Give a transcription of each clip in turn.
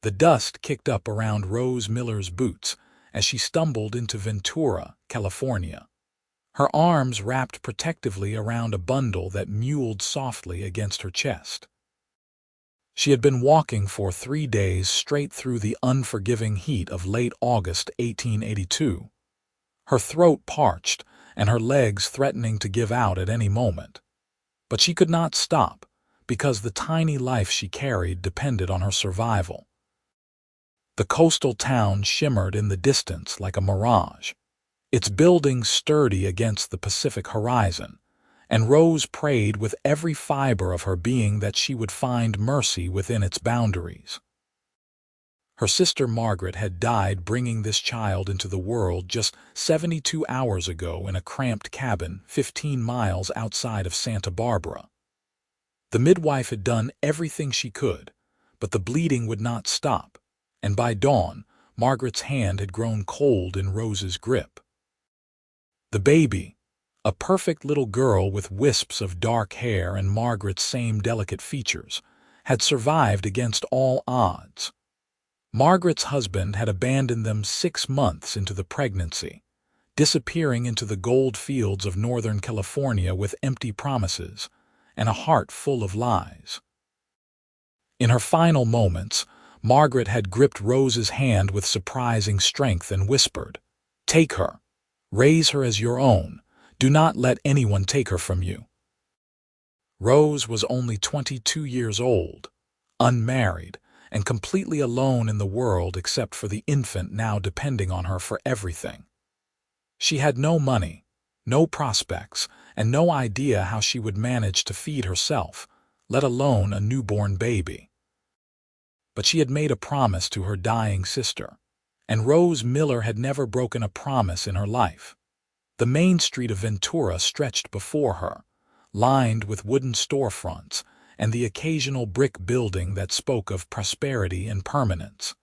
The dust kicked up around Rose Miller's boots as she stumbled into Ventura, California, her arms wrapped protectively around a bundle that mewled softly against her chest. She had been walking for 3 days straight through the unforgiving heat of late August 1882, her throat parched and her legs threatening to give out at any moment. But she could not stop, because the tiny life she carried depended on her survival. The coastal town shimmered in the distance like a mirage, its buildings sturdy against the Pacific horizon, and Rose prayed with every fiber of her being that she would find mercy within its boundaries. Her sister Margaret had died bringing this child into the world just 72 hours ago in a cramped cabin 15 miles outside of Santa Barbara. The midwife had done everything she could, but the bleeding would not stop, and by dawn, Margaret's hand had grown cold in Rose's grip. The baby, a perfect little girl with wisps of dark hair and Margaret's same delicate features, had survived against all odds. Margaret's husband had abandoned them 6 months into the pregnancy, disappearing into the gold fields of Northern California with empty promises and a heart full of lies. In her final moments, Margaret had gripped Rose's hand with surprising strength and whispered, "Take her. Raise her as your own. Do not let anyone take her from you." Rose was only 22 years old, unmarried, and completely alone in the world except for the infant now depending on her for everything. She had no money, no prospects, and no idea how she would manage to feed herself, let alone a newborn baby. But she had made a promise to her dying sister, and Rose Miller had never broken a promise in her life. The main street of Ventura stretched before her, lined with wooden storefronts and the occasional brick building that spoke of prosperity and permanence.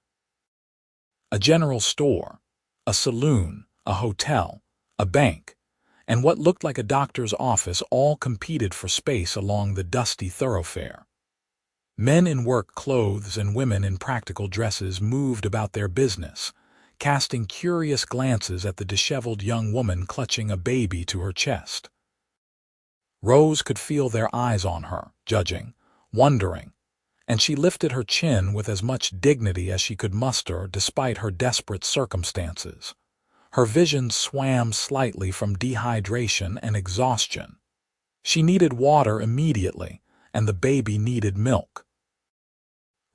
A general store, a saloon, a hotel, a bank, and what looked like a doctor's office all competed for space along the dusty thoroughfare. Men in work clothes and women in practical dresses moved about their business, casting curious glances at the disheveled young woman clutching a baby to her chest. Rose could feel their eyes on her, judging, wondering, and she lifted her chin with as much dignity as she could muster despite her desperate circumstances. Her vision swam slightly from dehydration and exhaustion. She needed water immediately, and the baby needed milk.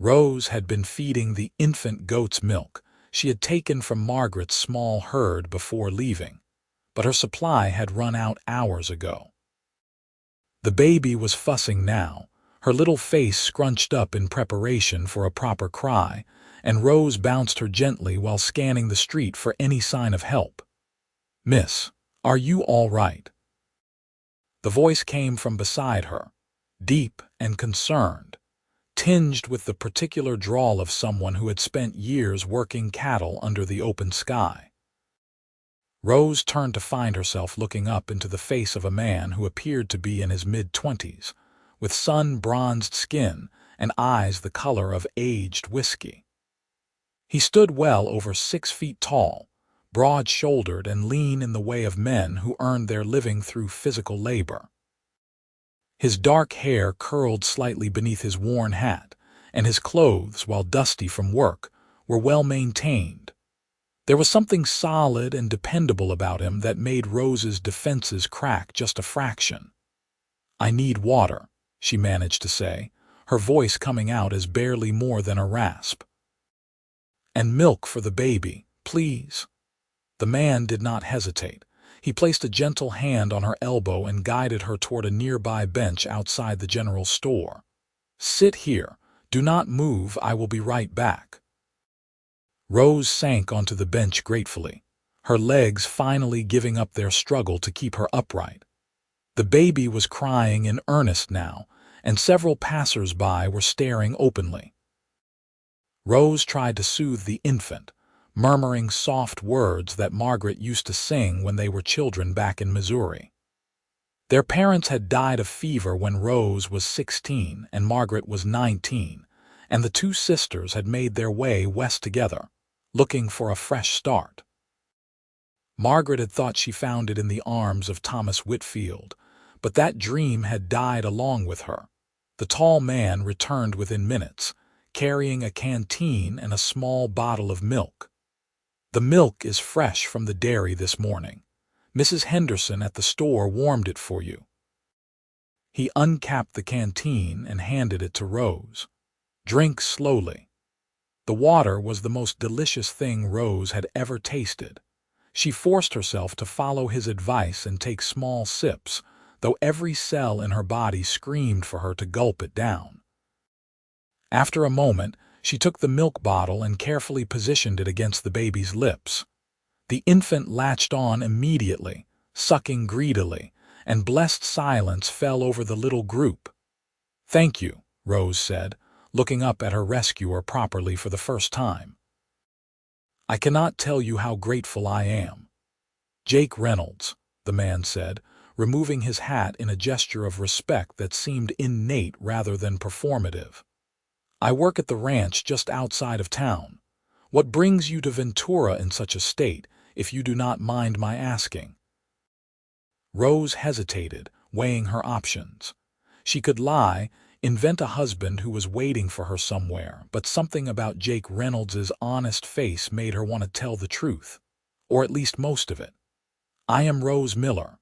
Rose had been feeding the infant goat's milk she had taken from Margaret's small herd before leaving, but her supply had run out hours ago. The baby was fussing now, her little face scrunched up in preparation for a proper cry, and Rose bounced her gently while scanning the street for any sign of help. "Miss, are you all right?" The voice came from beside her, deep and concerned, tinged with the particular drawl of someone who had spent years working cattle under the open sky. Rose turned to find herself looking up into the face of a man who appeared to be in his mid-20s, with sun-bronzed skin and eyes the color of aged whiskey. He stood well over 6 feet tall, broad-shouldered and lean in the way of men who earned their living through physical labor. His dark hair curled slightly beneath his worn hat, and his clothes, while dusty from work, were well maintained. There was something solid and dependable about him that made Rose's defenses crack just a fraction. "I need water," she managed to say, her voice coming out as barely more than a rasp. "And milk for the baby, please." The man did not hesitate. He placed a gentle hand on her elbow and guided her toward a nearby bench outside the general store. "Sit here. Do not move. I will be right back." Rose sank onto the bench gratefully, her legs finally giving up their struggle to keep her upright. The baby was crying in earnest now, and several passers-by were staring openly. Rose tried to soothe the infant, murmuring soft words that Margaret used to sing when they were children back in Missouri. Their parents had died of fever when Rose was 16 and Margaret was 19, and the two sisters had made their way west together, looking for a fresh start. Margaret had thought she found it in the arms of Thomas Whitfield, but that dream had died along with her. The tall man returned within minutes, carrying a canteen and a small bottle of milk. "The milk is fresh from the dairy this morning. Mrs. Henderson at the store warmed it for you." He uncapped the canteen and handed it to Rose. "Drink slowly." The water was the most delicious thing Rose had ever tasted. She forced herself to follow his advice and take small sips, though every cell in her body screamed for her to gulp it down. After a moment, she took the milk bottle and carefully positioned it against the baby's lips. The infant latched on immediately, sucking greedily, and blessed silence fell over the little group. "Thank you," Rose said, looking up at her rescuer properly for the first time. "I cannot tell you how grateful I am." "Jake Reynolds," the man said, removing his hat in a gesture of respect that seemed innate rather than performative. "I work at the ranch just outside of town. What brings you to Ventura in such a state, if you do not mind my asking?" Rose hesitated, weighing her options. She could lie, invent a husband who was waiting for her somewhere, but something about Jake Reynolds's honest face made her want to tell the truth, or at least most of it. "I am Rose Miller.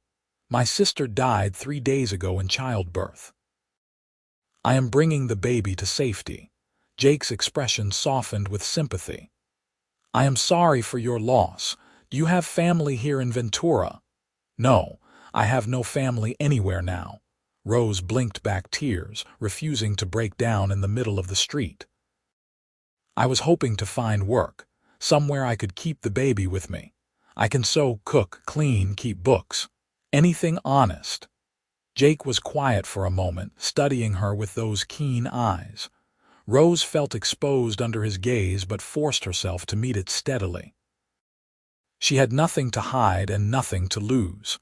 My sister died 3 days ago in childbirth. I am bringing the baby to safety." Jake's expression softened with sympathy. "I am sorry for your loss. Do you have family here in Ventura?" "No, I have no family anywhere now." Rose blinked back tears, refusing to break down in the middle of the street. "I was hoping to find work, somewhere I could keep the baby with me. I can sew, cook, clean, keep books. Anything honest." Jake was quiet for a moment, studying her with those keen eyes. Rose felt exposed under his gaze but forced herself to meet it steadily. She had nothing to hide and nothing to lose.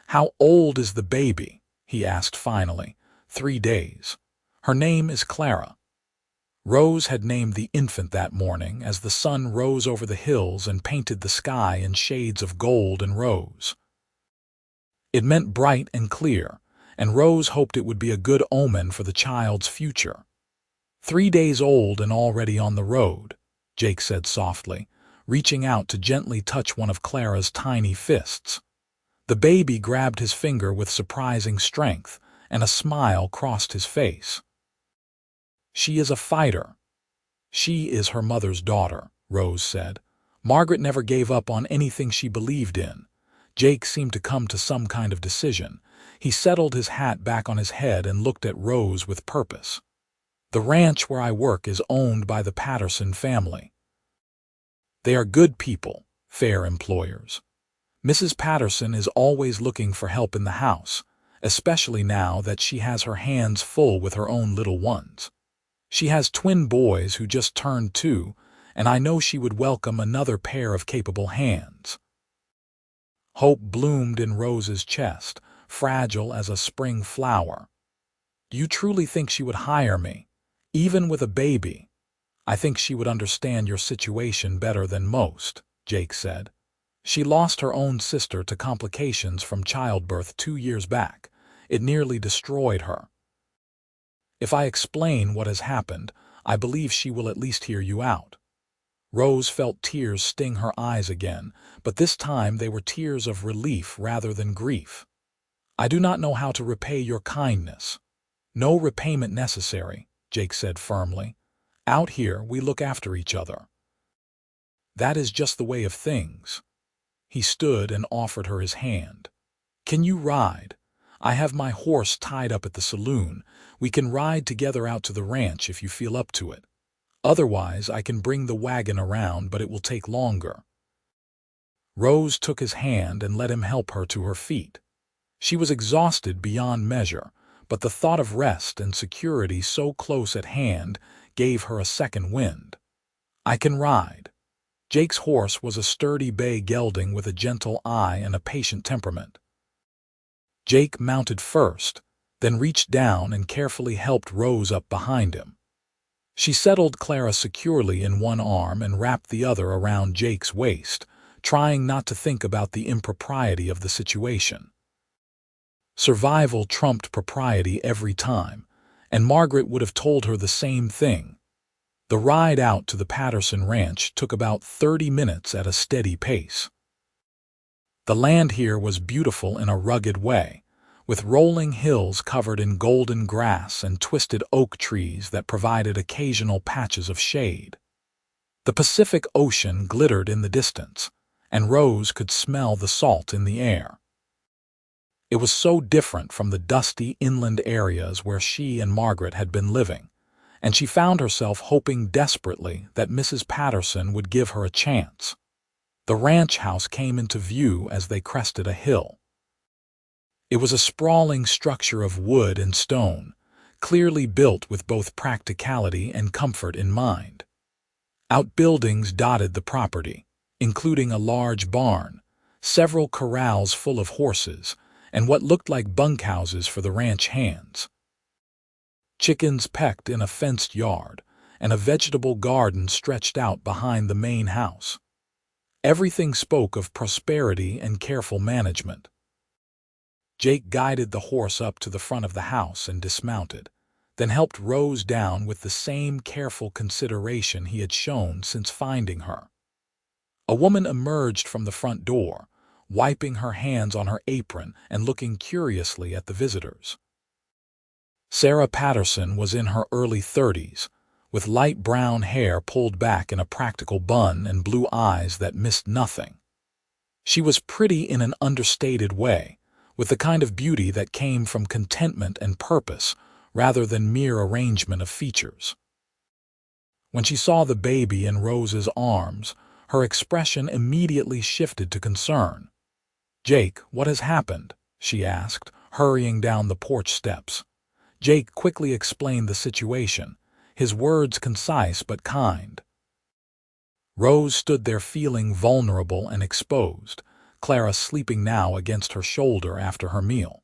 "How old is the baby?" he asked finally. 3 days. "Her name is Clara." Rose had named the infant that morning as the sun rose over the hills and painted the sky in shades of gold and rose. It meant bright and clear, and Rose hoped it would be a good omen for the child's future. 3 days old and already on the road," Jake said softly, reaching out to gently touch one of Clara's tiny fists. The baby grabbed his finger with surprising strength, and a smile crossed his face. "She is a fighter." "She is her mother's daughter," Rose said. "Margaret never gave up on anything she believed in." Jake seemed to come to some kind of decision. He settled his hat back on his head and looked at Rose with purpose. "The ranch where I work is owned by the Patterson family. They are good people, fair employers. Mrs. Patterson is always looking for help in the house, especially now that she has her hands full with her own little ones. She has twin boys who just turned 2, and I know she would welcome another pair of capable hands." Hope bloomed in Rose's chest, fragile as a spring flower. "Do you truly think she would hire me, even with a baby?" "I think she would understand your situation better than most," Jake said. "She lost her own sister to complications from childbirth 2 years back. It nearly destroyed her. If I explain what has happened, I believe she will at least hear you out." Rose felt tears sting her eyes again, but this time they were tears of relief rather than grief. "I do not know how to repay your kindness." "No repayment necessary," Jake said firmly. "Out here, we look after each other. That is just the way of things." He stood and offered her his hand. "Can you ride? I have my horse tied up at the saloon. We can ride together out to the ranch if you feel up to it. Otherwise, I can bring the wagon around, but it will take longer." Rose took his hand and let him help her to her feet. She was exhausted beyond measure, but the thought of rest and security so close at hand gave her a second wind. "I can ride." Jake's horse was a sturdy bay gelding with a gentle eye and a patient temperament. Jake mounted first, then reached down and carefully helped Rose up behind him. She settled Clara securely in one arm and wrapped the other around Jake's waist, trying not to think about the impropriety of the situation. Survival trumped propriety every time, and Margaret would have told her the same thing. The ride out to the Patterson ranch took about 30 minutes at a steady pace. The land here was beautiful in a rugged way, with rolling hills covered in golden grass and twisted oak trees that provided occasional patches of shade. The Pacific Ocean glittered in the distance, and Rose could smell the salt in the air. It was so different from the dusty inland areas where she and Margaret had been living, and she found herself hoping desperately that Mrs. Patterson would give her a chance. The ranch house came into view as they crested a hill. It was a sprawling structure of wood and stone, clearly built with both practicality and comfort in mind. Outbuildings dotted the property, including a large barn, several corrals full of horses, and what looked like bunkhouses for the ranch hands. Chickens pecked in a fenced yard, and a vegetable garden stretched out behind the main house. Everything spoke of prosperity and careful management. Jake guided the horse up to the front of the house and dismounted, then helped Rose down with the same careful consideration he had shown since finding her. A woman emerged from the front door, wiping her hands on her apron and looking curiously at the visitors. Sarah Patterson was in her early 30s, with light brown hair pulled back in a practical bun and blue eyes that missed nothing. She was pretty in an understated way, with the kind of beauty that came from contentment and purpose rather than mere arrangement of features. When she saw the baby in Rose's arms, her expression immediately shifted to concern. "Jake, what has happened?" she asked, hurrying down the porch steps. Jake quickly explained the situation, his words concise but kind. Rose stood there feeling vulnerable and exposed, Clara sleeping now against her shoulder after her meal.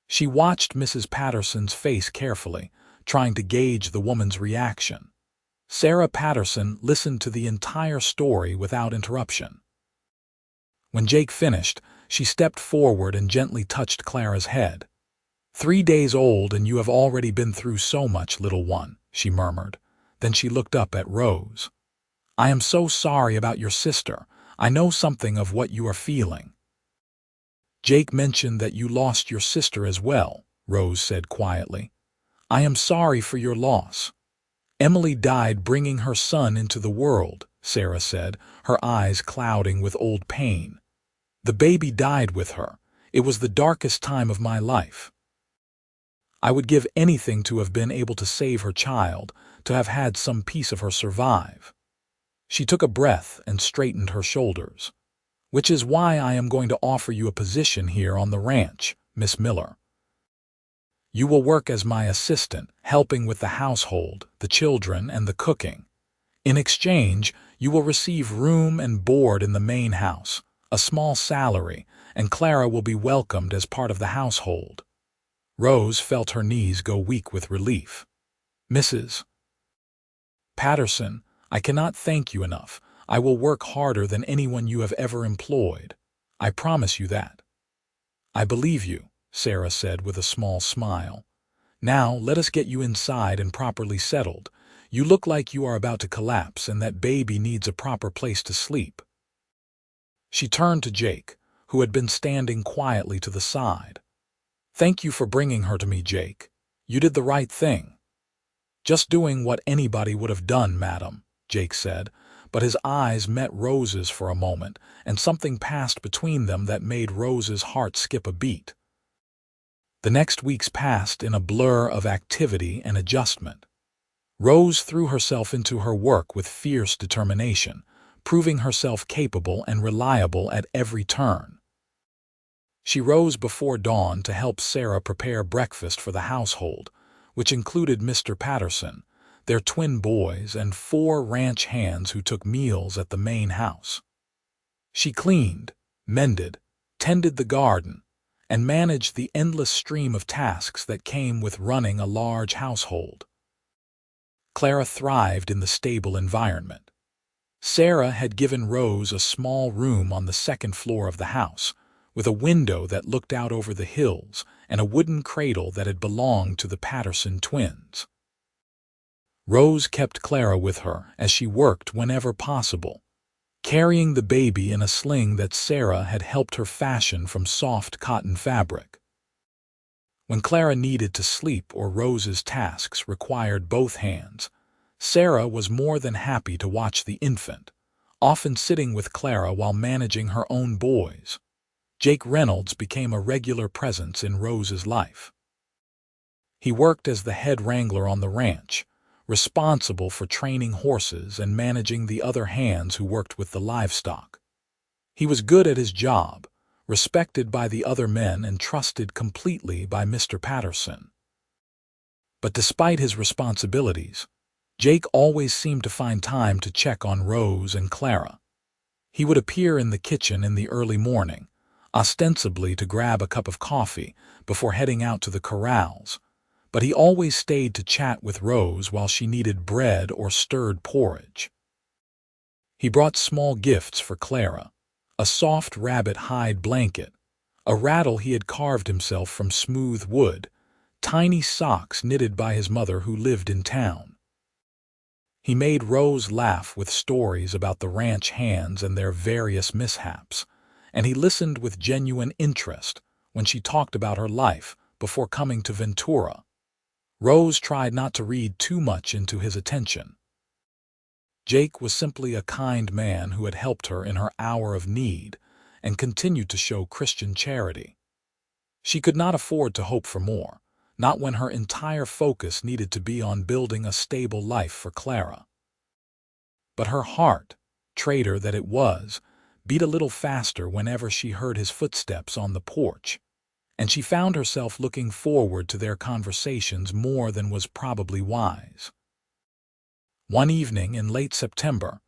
She watched Mrs. Patterson's face carefully, trying to gauge the woman's reaction. Sarah Patterson listened to the entire story without interruption. When Jake finished, she stepped forward and gently touched Clara's head. 3 days old and you have already been through so much, little one, she murmured. Then she looked up at Rose. "I am so sorry about your sister. I know something of what you are feeling." "Jake mentioned that you lost your sister as well," Rose said quietly. "I am sorry for your loss." "Emily died bringing her son into the world," Sarah said, her eyes clouding with old pain. "The baby died with her. It was the darkest time of my life. I would give anything to have been able to save her child, to have had some piece of her survive." She took a breath and straightened her shoulders. "Which is why I am going to offer you a position here on the ranch, Miss Miller. You will work as my assistant, helping with the household, the children, and the cooking. In exchange, you will receive room and board in the main house, a small salary, and Clara will be welcomed as part of the household." Rose felt her knees go weak with relief. "Mrs. Patterson, I cannot thank you enough. I will work harder than anyone you have ever employed. I promise you that." "I believe you," Sarah said with a small smile. "Now let us get you inside and properly settled. You look like you are about to collapse and that baby needs a proper place to sleep." She turned to Jake, who had been standing quietly to the side. "Thank you for bringing her to me, Jake. You did the right thing." "Just doing what anybody would have done, madam," Jake said, but his eyes met Rose's for a moment, and something passed between them that made Rose's heart skip a beat. The next weeks passed in a blur of activity and adjustment. Rose threw herself into her work with fierce determination, proving herself capable and reliable at every turn. She rose before dawn to help Sarah prepare breakfast for the household, which included Mr. Patterson, their twin boys, and 4 ranch hands who took meals at the main house. She cleaned, mended, tended the garden, and managed the endless stream of tasks that came with running a large household. Clara thrived in the stable environment. Sarah had given Rose a small room on the second floor of the house, with a window that looked out over the hills and a wooden cradle that had belonged to the Patterson twins. Rose kept Clara with her as she worked whenever possible, carrying the baby in a sling that Sarah had helped her fashion from soft cotton fabric. When Clara needed to sleep or Rose's tasks required both hands, Sarah was more than happy to watch the infant, often sitting with Clara while managing her own boys. Jake Reynolds became a regular presence in Rose's life. He worked as the head wrangler on the ranch, responsible for training horses and managing the other hands who worked with the livestock. He was good at his job, respected by the other men and trusted completely by Mr. Patterson. But despite his responsibilities, Jake always seemed to find time to check on Rose and Clara. He would appear in the kitchen in the early morning, ostensibly to grab a cup of coffee before heading out to the corrals, but he always stayed to chat with Rose while she needed bread or stirred porridge. He brought small gifts for Clara, a soft rabbit hide blanket, a rattle he had carved himself from smooth wood, tiny socks knitted by his mother who lived in town. He made Rose laugh with stories about the ranch hands and their various mishaps, and he listened with genuine interest when she talked about her life before coming to Ventura. Rose tried not to read too much into his attention. Jake was simply a kind man who had helped her in her hour of need and continued to show Christian charity. She could not afford to hope for more, not when her entire focus needed to be on building a stable life for Clara. But her heart, traitor that it was, beat a little faster whenever she heard his footsteps on the porch, and she found herself looking forward to their conversations more than was probably wise. One evening in late September,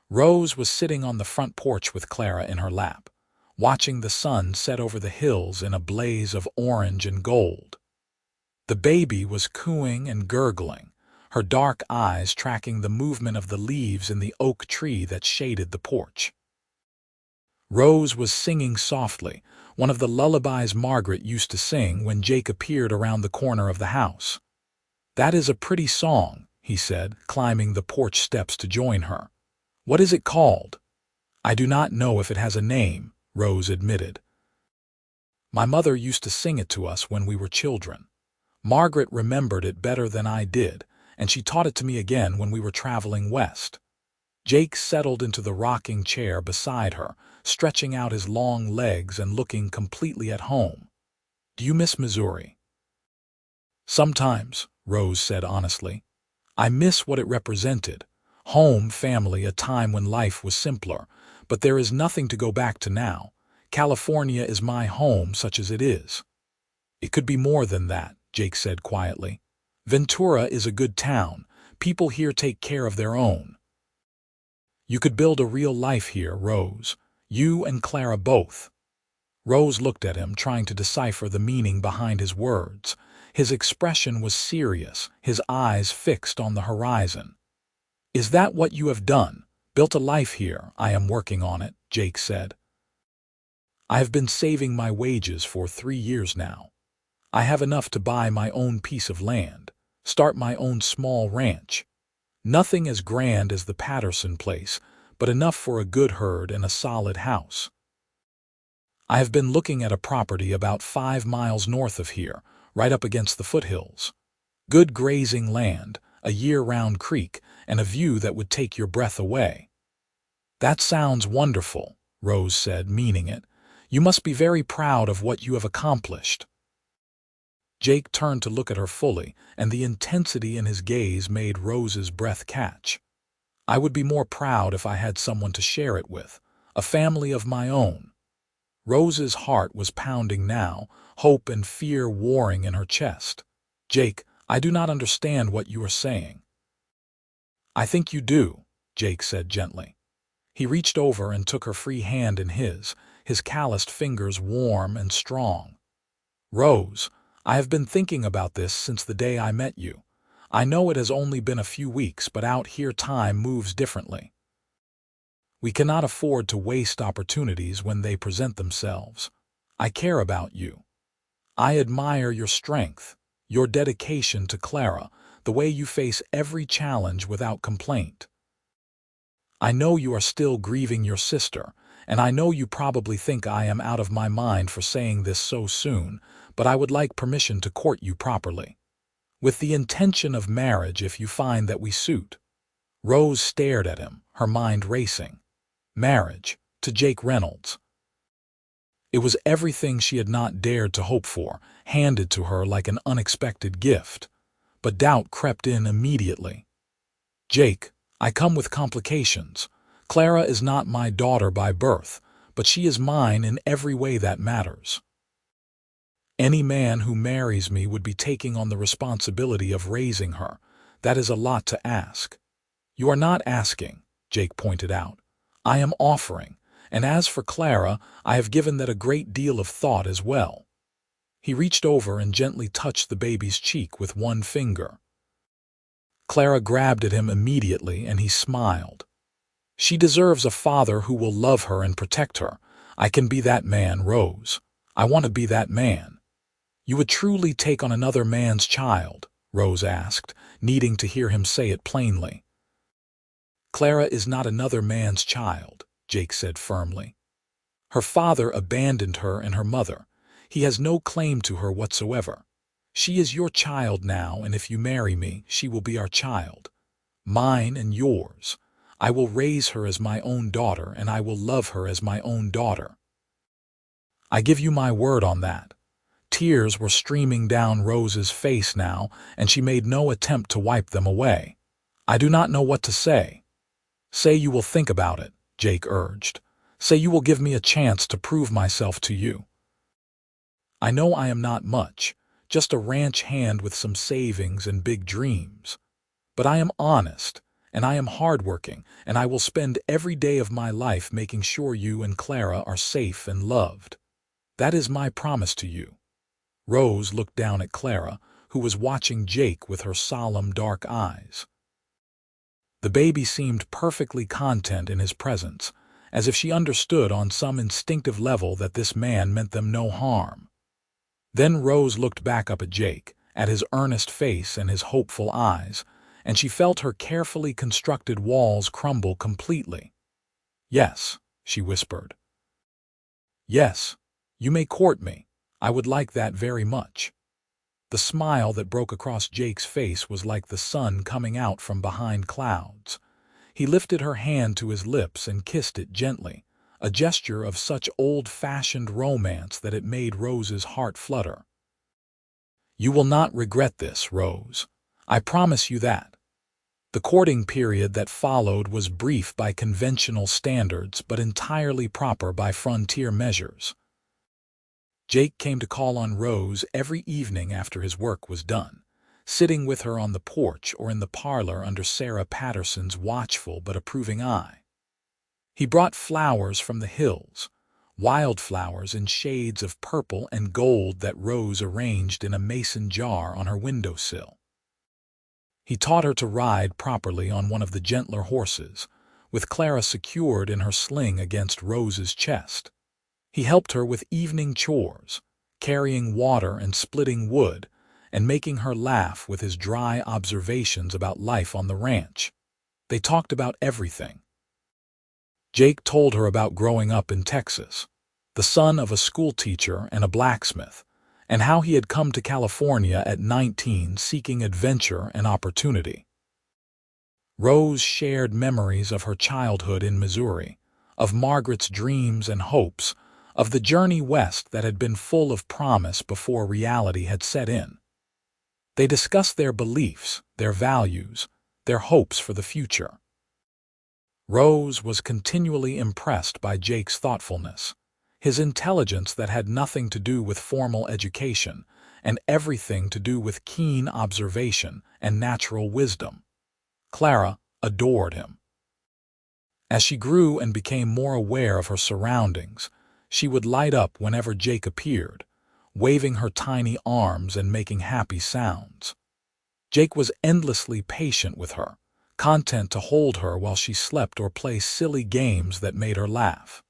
Rose was sitting on the front porch with Clara in her lap, watching the sun set over the hills in a blaze of orange and gold. The baby was cooing and gurgling, her dark eyes tracking the movement of the leaves in the oak tree that shaded the porch. Rose was singing softly, one of the lullabies Margaret used to sing when Jake appeared around the corner of the house. "That is a pretty song," he said, climbing the porch steps to join her. "What is it called?" "I do not know if it has a name," Rose admitted. "My mother used to sing it to us when we were children. Margaret remembered it better than I did, and she taught it to me again when we were traveling west." Jake settled into the rocking chair beside her, stretching out his long legs and looking completely at home. "Do you miss Missouri?" "Sometimes," Rose said honestly. "I miss what it represented. Home, family, a time when life was simpler. But there is nothing to go back to now. California is my home such as it is." "It could be more than that," Jake said quietly. "Ventura is a good town. People here take care of their own. You could build a real life here, Rose. You and Clara both." Rose looked at him, trying to decipher the meaning behind his words. His expression was serious, his eyes fixed on the horizon. "Is that what you have done? Built a life here?" "I am working on it," Jake said. "I have been saving my wages for 3 years now. I have enough to buy my own piece of land, start my own small ranch. Nothing as grand as the Patterson place, but enough for a good herd and a solid house. I have been looking at a property about 5 miles north of here, right up against the foothills. Good grazing land, a year-round creek, and a view that would take your breath away." "That sounds wonderful," Rose said, meaning it. "You must be very proud of what you have accomplished." Jake turned to look at her fully, and the intensity in his gaze made Rose's breath catch. "I would be more proud if I had someone to share it with, a family of my own." Rose's heart was pounding now, hope and fear warring in her chest. "Jake, I do not understand what you are saying." "I think you do," Jake said gently. He reached over and took her free hand in his calloused fingers warm and strong. "Rose, I have been thinking about this since the day I met you. I know it has only been a few weeks, but out here time moves differently. We cannot afford to waste opportunities when they present themselves. I care about you. I admire your strength, your dedication to Clara, the way you face every challenge without complaint. I know you are still grieving your sister, and I know you probably think I am out of my mind for saying this so soon, but I would like permission to court you properly, with the intention of marriage if you find that we suit. Rose stared at him, her mind racing. Marriage, to Jake Reynolds. It was everything she had not dared to hope for, handed to her like an unexpected gift. But doubt crept in immediately. Jake, I come with complications. Clara is not my daughter by birth, but she is mine in every way that matters. Any man who marries me would be taking on the responsibility of raising her. That is a lot to ask. You are not asking, Jake pointed out. I am offering, and as for Clara, I have given that a great deal of thought as well. He reached over and gently touched the baby's cheek with one finger. Clara grabbed at him immediately, and he smiled. She deserves a father who will love her and protect her. I can be that man, Rose. I want to be that man. You would truly take on another man's child? Rose asked, needing to hear him say it plainly. Clara is not another man's child, Jake said firmly. Her father abandoned her and her mother. He has no claim to her whatsoever. She is your child now, and if you marry me, she will be our child. Mine and yours. I will raise her as my own daughter, and I will love her as my own daughter. I give you my word on that. Tears were streaming down Rose's face now, and she made no attempt to wipe them away. I do not know what to say. Say you will think about it, Jake urged. Say you will give me a chance to prove myself to you. I know I am not much, just a ranch hand with some savings and big dreams. But I am honest, and I am hardworking, and I will spend every day of my life making sure you and Clara are safe and loved. That is my promise to you. Rose looked down at Clara, who was watching Jake with her solemn dark eyes. The baby seemed perfectly content in his presence, as if she understood on some instinctive level that this man meant them no harm. Then Rose looked back up at Jake, at his earnest face and his hopeful eyes, and she felt her carefully constructed walls crumble completely. Yes, she whispered. Yes, you may court me. I would like that very much. The smile that broke across Jake's face was like the sun coming out from behind clouds. He lifted her hand to his lips and kissed it gently, a gesture of such old-fashioned romance that it made Rose's heart flutter. You will not regret this, Rose. I promise you that. The courting period that followed was brief by conventional standards but entirely proper by frontier measures. Jake came to call on Rose every evening after his work was done, sitting with her on the porch or in the parlor under Sarah Patterson's watchful but approving eye. He brought flowers from the hills, wildflowers in shades of purple and gold that Rose arranged in a mason jar on her windowsill. He taught her to ride properly on one of the gentler horses, with Clara secured in her sling against Rose's chest. He helped her with evening chores, carrying water and splitting wood, and making her laugh with his dry observations about life on the ranch. They talked about everything. Jake told her about growing up in Texas, the son of a schoolteacher and a blacksmith, and how he had come to California at 19 seeking adventure and opportunity. Rose shared memories of her childhood in Missouri, of Margaret's dreams and hopes, of the journey west that had been full of promise before reality had set in. They discussed their beliefs, their values, their hopes for the future. Rose was continually impressed by Jake's thoughtfulness, his intelligence that had nothing to do with formal education and everything to do with keen observation and natural wisdom. Clara adored him. As she grew and became more aware of her surroundings, she would light up whenever Jake appeared, waving her tiny arms and making happy sounds. Jake was endlessly patient with her, content to hold her while she slept or play silly games that made her laugh.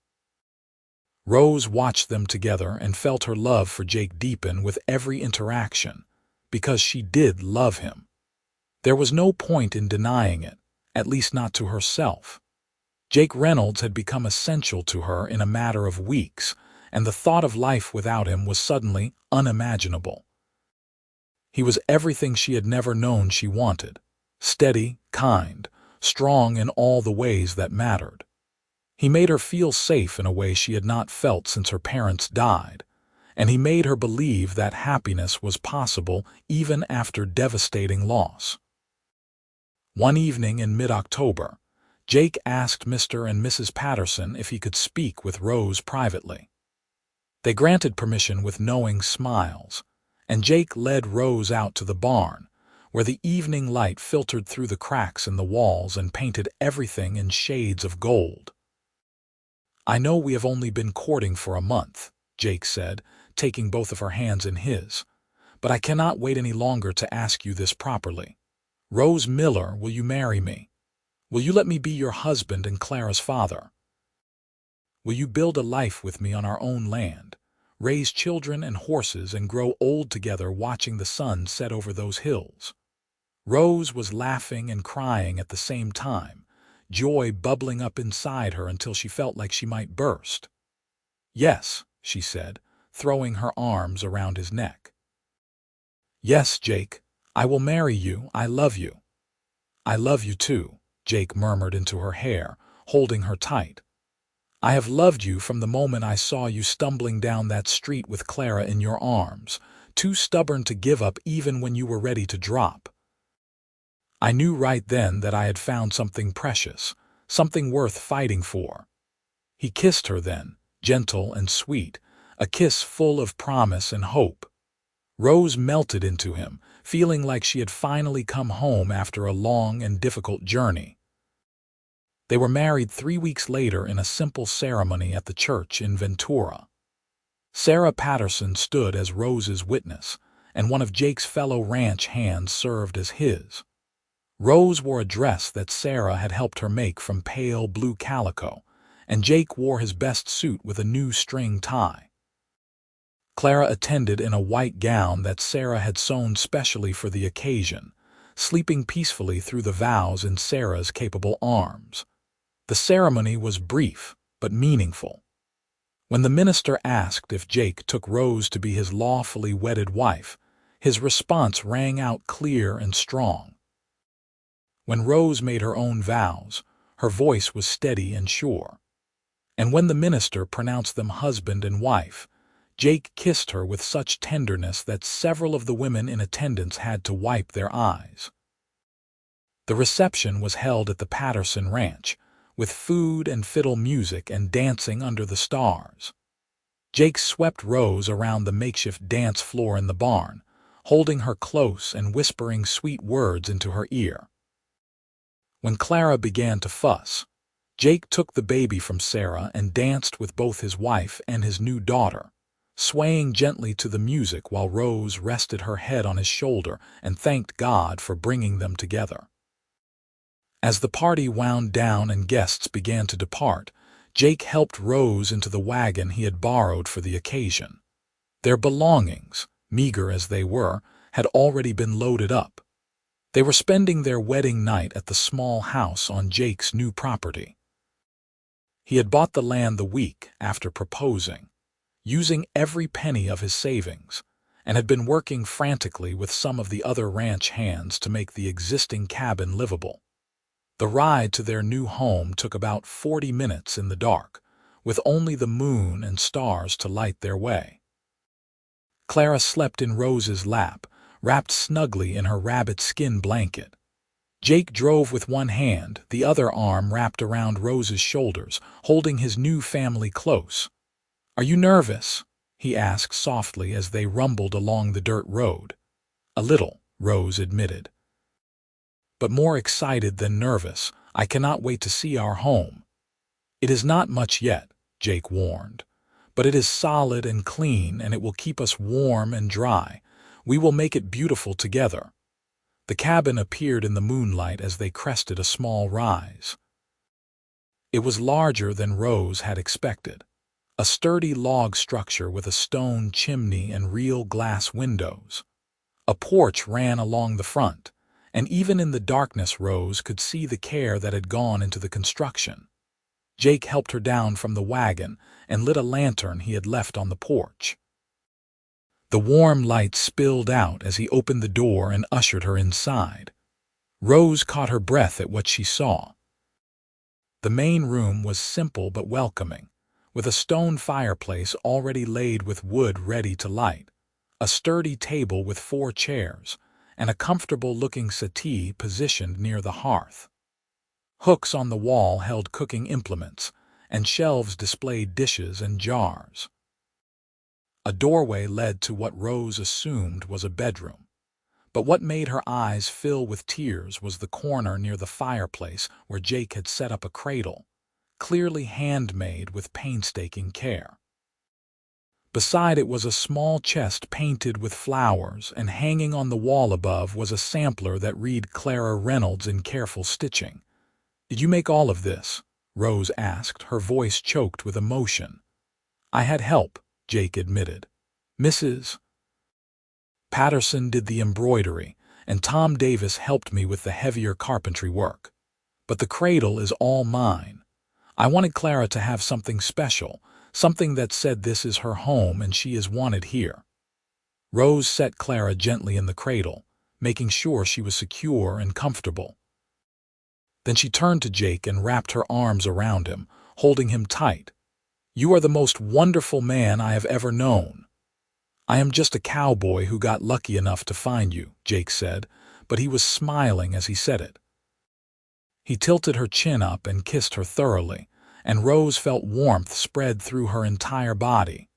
Rose watched them together and felt her love for Jake deepen with every interaction, because she did love him. There was no point in denying it, at least not to herself. Jake Reynolds had become essential to her in a matter of weeks, and the thought of life without him was suddenly unimaginable. He was everything she had never known she wanted: steady, kind, strong in all the ways that mattered. He made her feel safe in a way she had not felt since her parents died, and he made her believe that happiness was possible even after devastating loss. One evening in mid-October, Jake asked Mr. and Mrs. Patterson if he could speak with Rose privately. They granted permission with knowing smiles, and Jake led Rose out to the barn, where the evening light filtered through the cracks in the walls and painted everything in shades of gold. "I know we have only been courting for a month," Jake said, taking both of her hands in his, "but I cannot wait any longer to ask you this properly. Rose Miller, will you marry me? Will you let me be your husband and Clara's father? Will you build a life with me on our own land, raise children and horses, and grow old together watching the sun set over those hills?" Rose was laughing and crying at the same time, joy bubbling up inside her until she felt like she might burst. "Yes," she said, throwing her arms around his neck. "Yes, Jake, I will marry you. I love you." "I love you too," Jake murmured into her hair, holding her tight. "I have loved you from the moment I saw you stumbling down that street with Clara in your arms, too stubborn to give up even when you were ready to drop. I knew right then that I had found something precious, something worth fighting for." He kissed her then, gentle and sweet, a kiss full of promise and hope. Rose melted into him, feeling like she had finally come home after a long and difficult journey. They were married 3 weeks later in a simple ceremony at the church in Ventura. Sarah Patterson stood as Rose's witness, and one of Jake's fellow ranch hands served as his. Rose wore a dress that Sarah had helped her make from pale blue calico, and Jake wore his best suit with a new string tie. Clara attended in a white gown that Sarah had sewn specially for the occasion, sleeping peacefully through the vows in Sarah's capable arms. The ceremony was brief but meaningful. When the minister asked if Jake took Rose to be his lawfully wedded wife, his response rang out clear and strong. When Rose made her own vows, her voice was steady and sure. And when the minister pronounced them husband and wife, Jake kissed her with such tenderness that several of the women in attendance had to wipe their eyes. The reception was held at the Patterson Ranch, with food and fiddle music and dancing under the stars. Jake swept Rose around the makeshift dance floor in the barn, holding her close and whispering sweet words into her ear. When Clara began to fuss, Jake took the baby from Sarah and danced with both his wife and his new daughter, swaying gently to the music while Rose rested her head on his shoulder and thanked God for bringing them together. As the party wound down and guests began to depart, Jake helped Rose into the wagon he had borrowed for the occasion. Their belongings, meager as they were, had already been loaded up. They were spending their wedding night at the small house on Jake's new property. He had bought the land the week after proposing, using every penny of his savings, and had been working frantically with some of the other ranch hands to make the existing cabin livable. The ride to their new home took about 40 minutes in the dark, with only the moon and stars to light their way. Clara slept in Rose's lap, wrapped snugly in her rabbit skin blanket. Jake drove with one hand, the other arm wrapped around Rose's shoulders, holding his new family close. "Are you nervous?" he asked softly as they rumbled along the dirt road. "A little," Rose admitted. "But more excited than nervous. I cannot wait to see our home." "It is not much yet," Jake warned, "but it is solid and clean, and it will keep us warm and dry. We will make it beautiful together." The cabin appeared in the moonlight as they crested a small rise. It was larger than Rose had expected. A sturdy log structure with a stone chimney and real glass windows. A porch ran along the front, and even in the darkness Rose could see the care that had gone into the construction. Jake helped her down from the wagon and lit a lantern he had left on the porch. The warm light spilled out as he opened the door and ushered her inside. Rose caught her breath at what she saw. The main room was simple but welcoming, with a stone fireplace already laid with wood ready to light, a sturdy table with 4 chairs, and a comfortable-looking settee positioned near the hearth. Hooks on the wall held cooking implements, and shelves displayed dishes and jars. A doorway led to what Rose assumed was a bedroom, but what made her eyes fill with tears was the corner near the fireplace where Jake had set up a cradle, clearly handmade with painstaking care. Beside it was a small chest painted with flowers, and hanging on the wall above was a sampler that read Clara Reynolds in careful stitching. "Did you make all of this?" Rose asked, her voice choked with emotion. "I had help," Jake admitted. "Mrs. Patterson did the embroidery, and Tom Davis helped me with the heavier carpentry work. But the cradle is all mine. I wanted Clara to have something special, something that said this is her home and she is wanted here." Rose set Clara gently in the cradle, making sure she was secure and comfortable. Then she turned to Jake and wrapped her arms around him, holding him tight. "You are the most wonderful man I have ever known." "I am just a cowboy who got lucky enough to find you," Jake said, but he was smiling as he said it. He tilted her chin up and kissed her thoroughly, and Rose felt warmth spread through her entire body.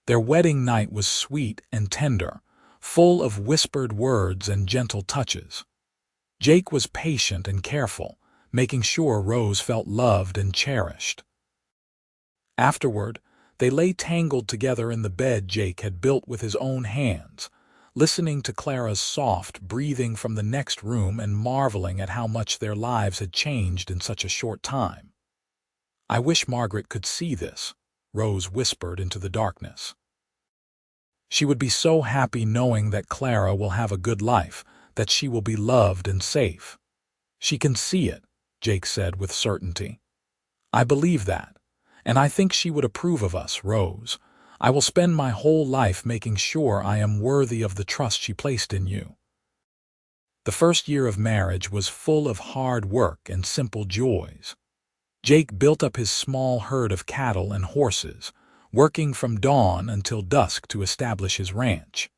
Their wedding night was sweet and tender, full of whispered words and gentle touches. Jake was patient and careful, making sure Rose felt loved and cherished. Afterward, they lay tangled together in the bed Jake had built with his own hands, listening to Clara's soft breathing from the next room and marveling at how much their lives had changed in such a short time. "I wish Margaret could see this," Rose whispered into the darkness. "She would be so happy knowing that Clara will have a good life, that she will be loved and safe." "She can see it," Jake said with certainty. "I believe that, and I think she would approve of us, Rose. I will spend my whole life making sure I am worthy of the trust she placed in you." The first year of marriage was full of hard work and simple joys. Jake built up his small herd of cattle and horses, working from dawn until dusk to establish his ranch.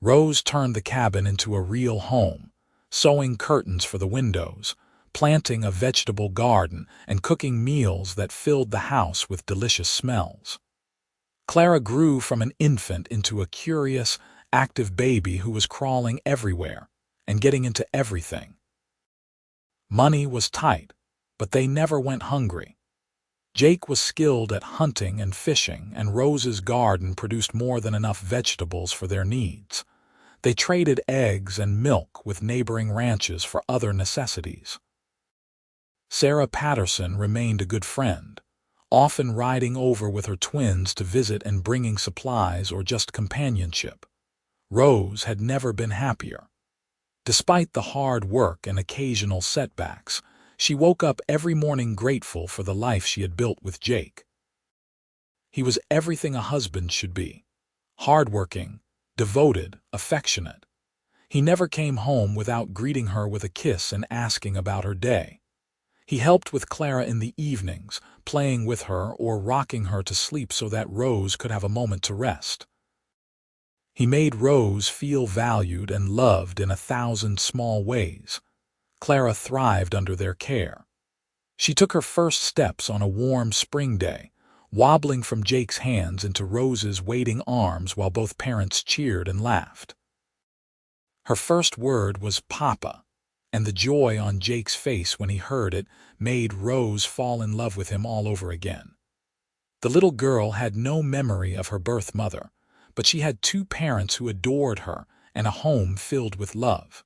Rose turned the cabin into a real home, sewing curtains for the windows, planting a vegetable garden, and cooking meals that filled the house with delicious smells. Clara grew from an infant into a curious, active baby who was crawling everywhere and getting into everything. Money was tight, but they never went hungry. Jake was skilled at hunting and fishing, and Rose's garden produced more than enough vegetables for their needs. They traded eggs and milk with neighboring ranches for other necessities. Sarah Patterson remained a good friend, often riding over with her twins to visit and bringing supplies or just companionship. Rose had never been happier. Despite the hard work and occasional setbacks, she woke up every morning grateful for the life she had built with Jake. He was everything a husband should be: hardworking, devoted, affectionate. He never came home without greeting her with a kiss and asking about her day. He helped with Clara in the evenings, playing with her or rocking her to sleep so that Rose could have a moment to rest. He made Rose feel valued and loved in 1,000 small ways. Clara thrived under their care. She took her first steps on a warm spring day, wobbling from Jake's hands into Rose's waiting arms while both parents cheered and laughed. Her first word was "Papa," and the joy on Jake's face when he heard it made Rose fall in love with him all over again. The little girl had no memory of her birth mother, but she had 2 parents who adored her and a home filled with love.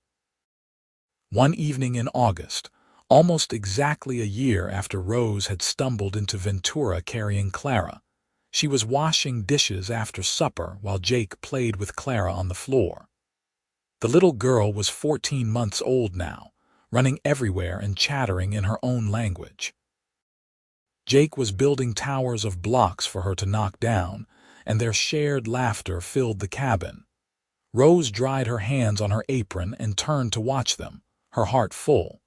One evening in August, almost exactly a year after Rose had stumbled into Ventura carrying Clara, she was washing dishes after supper while Jake played with Clara on the floor. The little girl was 14 months old now, running everywhere and chattering in her own language. Jake was building towers of blocks for her to knock down, and their shared laughter filled the cabin. Rose dried her hands on her apron and turned to watch them, her heart full.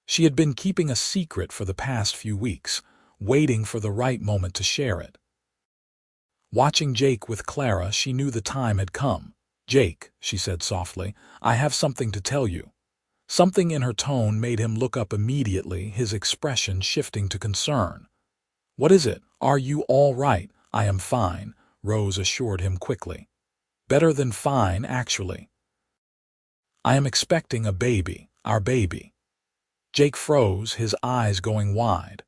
She had been keeping a secret for the past few weeks, waiting for the right moment to share it. Watching Jake with Clara, she knew the time had come. "Jake," she said softly, "I have something to tell you." Something in her tone made him look up immediately, his expression shifting to concern. "What is it? Are you all right?" "I am fine," Rose assured him quickly. "Better than fine, actually. I am expecting a baby, our baby." Jake froze, his eyes going wide.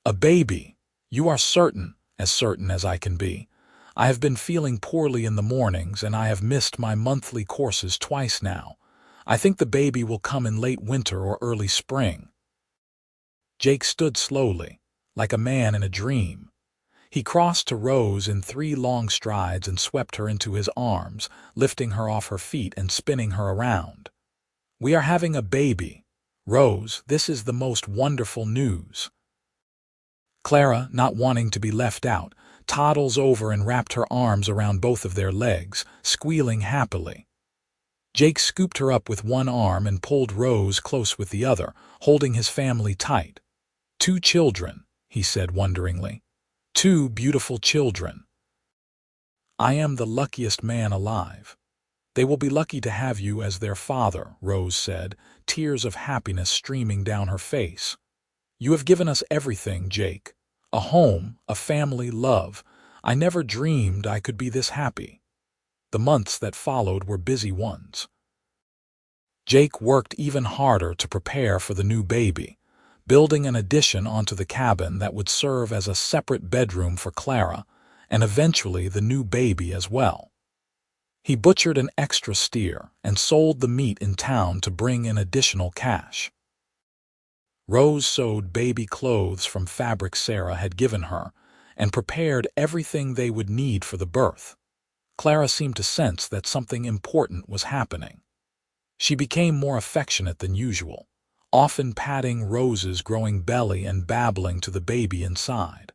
"A baby? You are certain?" "As certain as I can be. I have been feeling poorly in the mornings, and I have missed my monthly courses twice now. I think the baby will come in late winter or early spring." Jake stood slowly, like a man in a dream. He crossed to Rose in 3 long strides and swept her into his arms, lifting her off her feet and spinning her around. "We are having a baby. Rose, this is the most wonderful news." Clara, not wanting to be left out, toddles over and wrapped her arms around both of their legs, squealing happily. Jake scooped her up with one arm and pulled Rose close with the other, holding his family tight. "2 children," he said wonderingly. "2 beautiful children. I am the luckiest man alive." "They will be lucky to have you as their father," Rose said, tears of happiness streaming down her face. "You have given us everything, Jake. A home, a family, love. I never dreamed I could be this happy." The months that followed were busy ones. Jake worked even harder to prepare for the new baby, building an addition onto the cabin that would serve as a separate bedroom for Clara, and eventually the new baby as well. He butchered an extra steer and sold the meat in town to bring in additional cash. Rose sewed baby clothes from fabric Sarah had given her and prepared everything they would need for the birth. Clara seemed to sense that something important was happening. She became more affectionate than usual, often patting Rose's growing belly and babbling to the baby inside.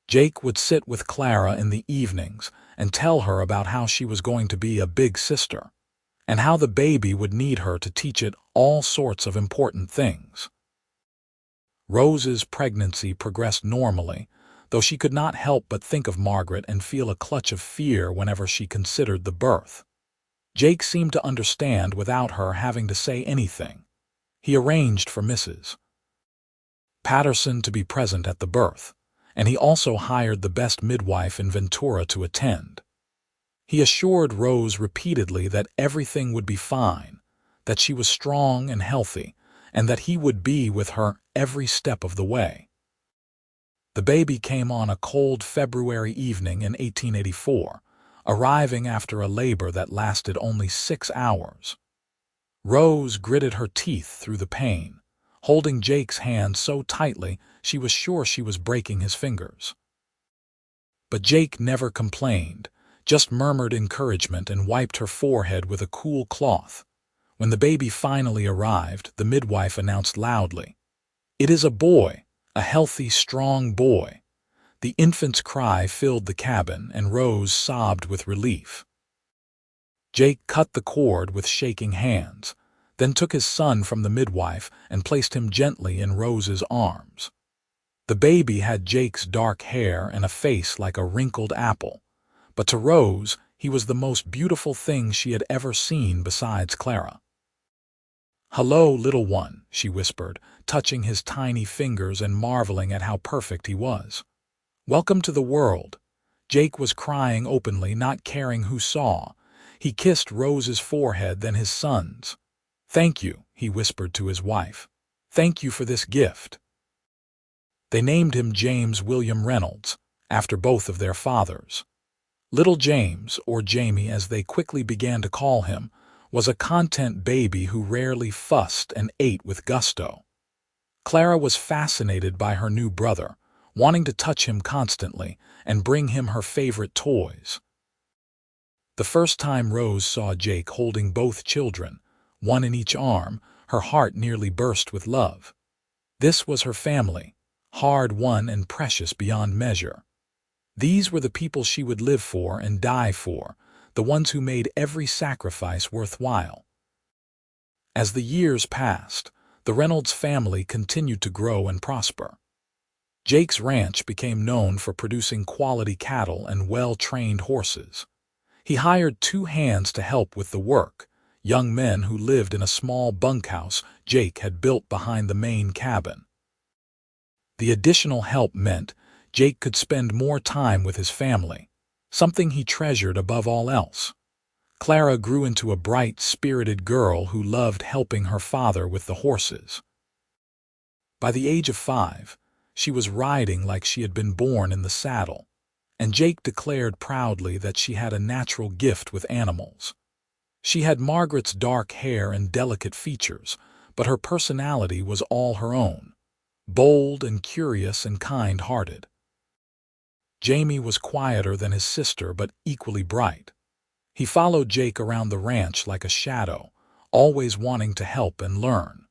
Jake would sit with Clara in the evenings and tell her about how she was going to be a big sister, and how the baby would need her to teach it all sorts of important things. Rose's pregnancy progressed normally, though she could not help but think of Margaret and feel a clutch of fear whenever she considered the birth. Jake seemed to understand without her having to say anything. He arranged for Mrs. Patterson to be present at the birth, and he also hired the best midwife in Ventura to attend. He assured Rose repeatedly that everything would be fine, that she was strong and healthy, and that he would be with her every step of the way. The baby came on a cold February evening in 1884, arriving after a labor that lasted only 6 hours. Rose gritted her teeth through the pain, holding Jake's hand so tightly she was sure she was breaking his fingers. But Jake never complained, just murmured encouragement and wiped her forehead with a cool cloth. When the baby finally arrived, the midwife announced loudly, "It is a boy, a healthy, strong boy." The infant's cry filled the cabin, and Rose sobbed with relief. Jake cut the cord with shaking hands, then took his son from the midwife and placed him gently in Rose's arms. The baby had Jake's dark hair and a face like a wrinkled apple, but to Rose he was the most beautiful thing she had ever seen besides Clara. "Hello, little one," she whispered, touching his tiny fingers and marveling at how perfect he was. "Welcome to the world." Jake was crying openly, not caring who saw. He kissed Rose's forehead, then his son's. "Thank you," he whispered to his wife. "Thank you for this gift." They named him James William Reynolds, after both of their fathers. Little James, or Jamie as they quickly began to call him, was a content baby who rarely fussed and ate with gusto. Clara was fascinated by her new brother, wanting to touch him constantly and bring him her favorite toys. The first time Rose saw Jake holding both children, one in each arm, her heart nearly burst with love. This was her family, hard-won and precious beyond measure. These were the people she would live for and die for, the ones who made every sacrifice worthwhile. As the years passed, the Reynolds family continued to grow and prosper. Jake's ranch became known for producing quality cattle and well-trained horses. He hired 2 hands to help with the work, young men who lived in a small bunkhouse Jake had built behind the main cabin. The additional help meant Jake could spend more time with his family, something he treasured above all else. Clara grew into a bright, spirited girl who loved helping her father with the horses. By the age of 5, she was riding like she had been born in the saddle, and Jake declared proudly that she had a natural gift with animals. She had Margaret's dark hair and delicate features, but her personality was all her own, bold and curious and kind-hearted. Jamie was quieter than his sister but equally bright. He followed Jake around the ranch like a shadow, always wanting to help and learn.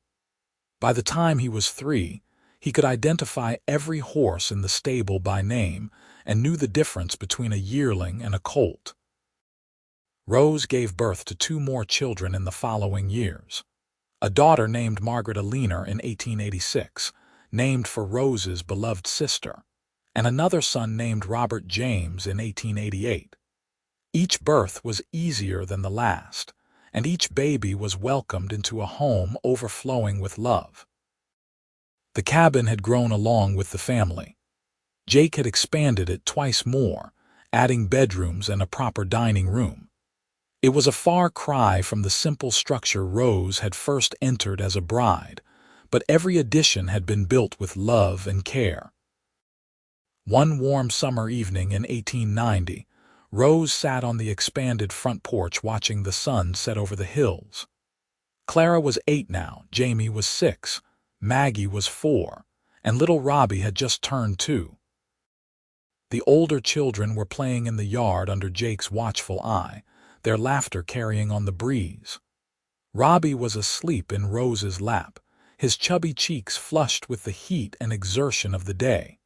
By the time he was 3, he could identify every horse in the stable by name and knew the difference between a yearling and a colt. Rose gave birth to 2 more children in the following years. A daughter named Margaret Alina in 1886, named for Rose's beloved sister, and another son named Robert James in 1888. Each birth was easier than the last, and each baby was welcomed into a home overflowing with love. The cabin had grown along with the family. Jake had expanded it twice more, adding bedrooms and a proper dining room. It was a far cry from the simple structure Rose had first entered as a bride, but every addition had been built with love and care. One warm summer evening in 1890, Rose sat on the expanded front porch watching the sun set over the hills. Clara was 8 now, Jamie was 6, Maggie was 4, and little Robbie had just turned 2. The older children were playing in the yard under Jake's watchful eye, their laughter carrying on the breeze. Robbie was asleep in Rose's lap, his chubby cheeks flushed with the heat and exertion of the day.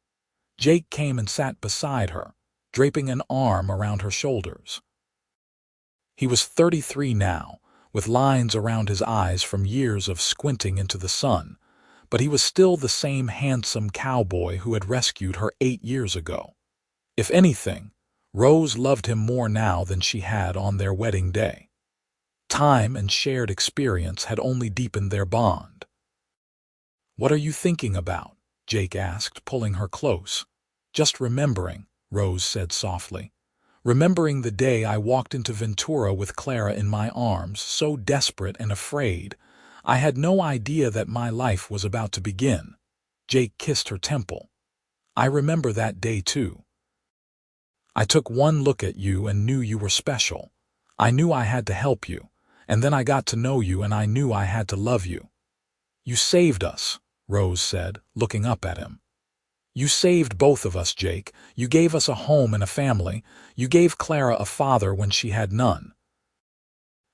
Jake came and sat beside her, draping an arm around her shoulders. He was 33 now, with lines around his eyes from years of squinting into the sun, but he was still the same handsome cowboy who had rescued her 8 years ago. If anything, Rose loved him more now than she had on their wedding day. Time and shared experience had only deepened their bond. "What are you thinking about?" Jake asked, pulling her close. "Just remembering," Rose said softly. "Remembering the day I walked into Ventura with Clara in my arms, so desperate and afraid. I had no idea that my life was about to begin." Jake kissed her temple. "I remember that day too. I took one look at you and knew you were special. I knew I had to help you, and then I got to know you and I knew I had to love you." "You saved us," Rose said, looking up at him. "You saved both of us, Jake. You gave us a home and a family. You gave Clara a father when she had none.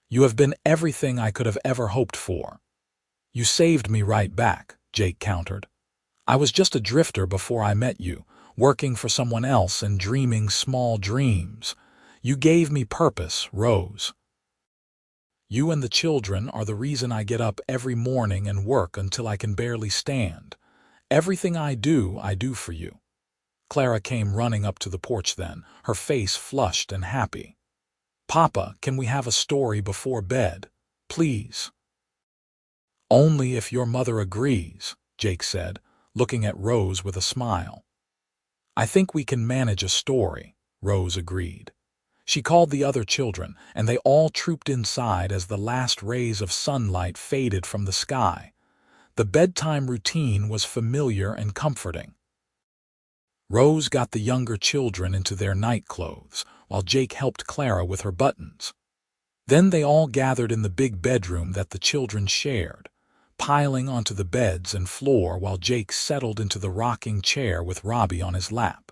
You have been everything I could have ever hoped for." "You saved me right back," Jake countered. "I was just a drifter before I met you, working for someone else and dreaming small dreams. You gave me purpose, Rose. You and the children are the reason I get up every morning and work until I can barely stand. Everything I do for you." Clara came running up to the porch then, her face flushed and happy. "Papa, can we have a story before bed? Please." "Only if your mother agrees," Jake said, looking at Rose with a smile. "I think we can manage a story," Rose agreed. She called the other children, and they all trooped inside as the last rays of sunlight faded from the sky. The bedtime routine was familiar and comforting. Rose got the younger children into their night clothes, while Jake helped Clara with her buttons. Then they all gathered in the big bedroom that the children shared, piling onto the beds and floor while Jake settled into the rocking chair with Robbie on his lap.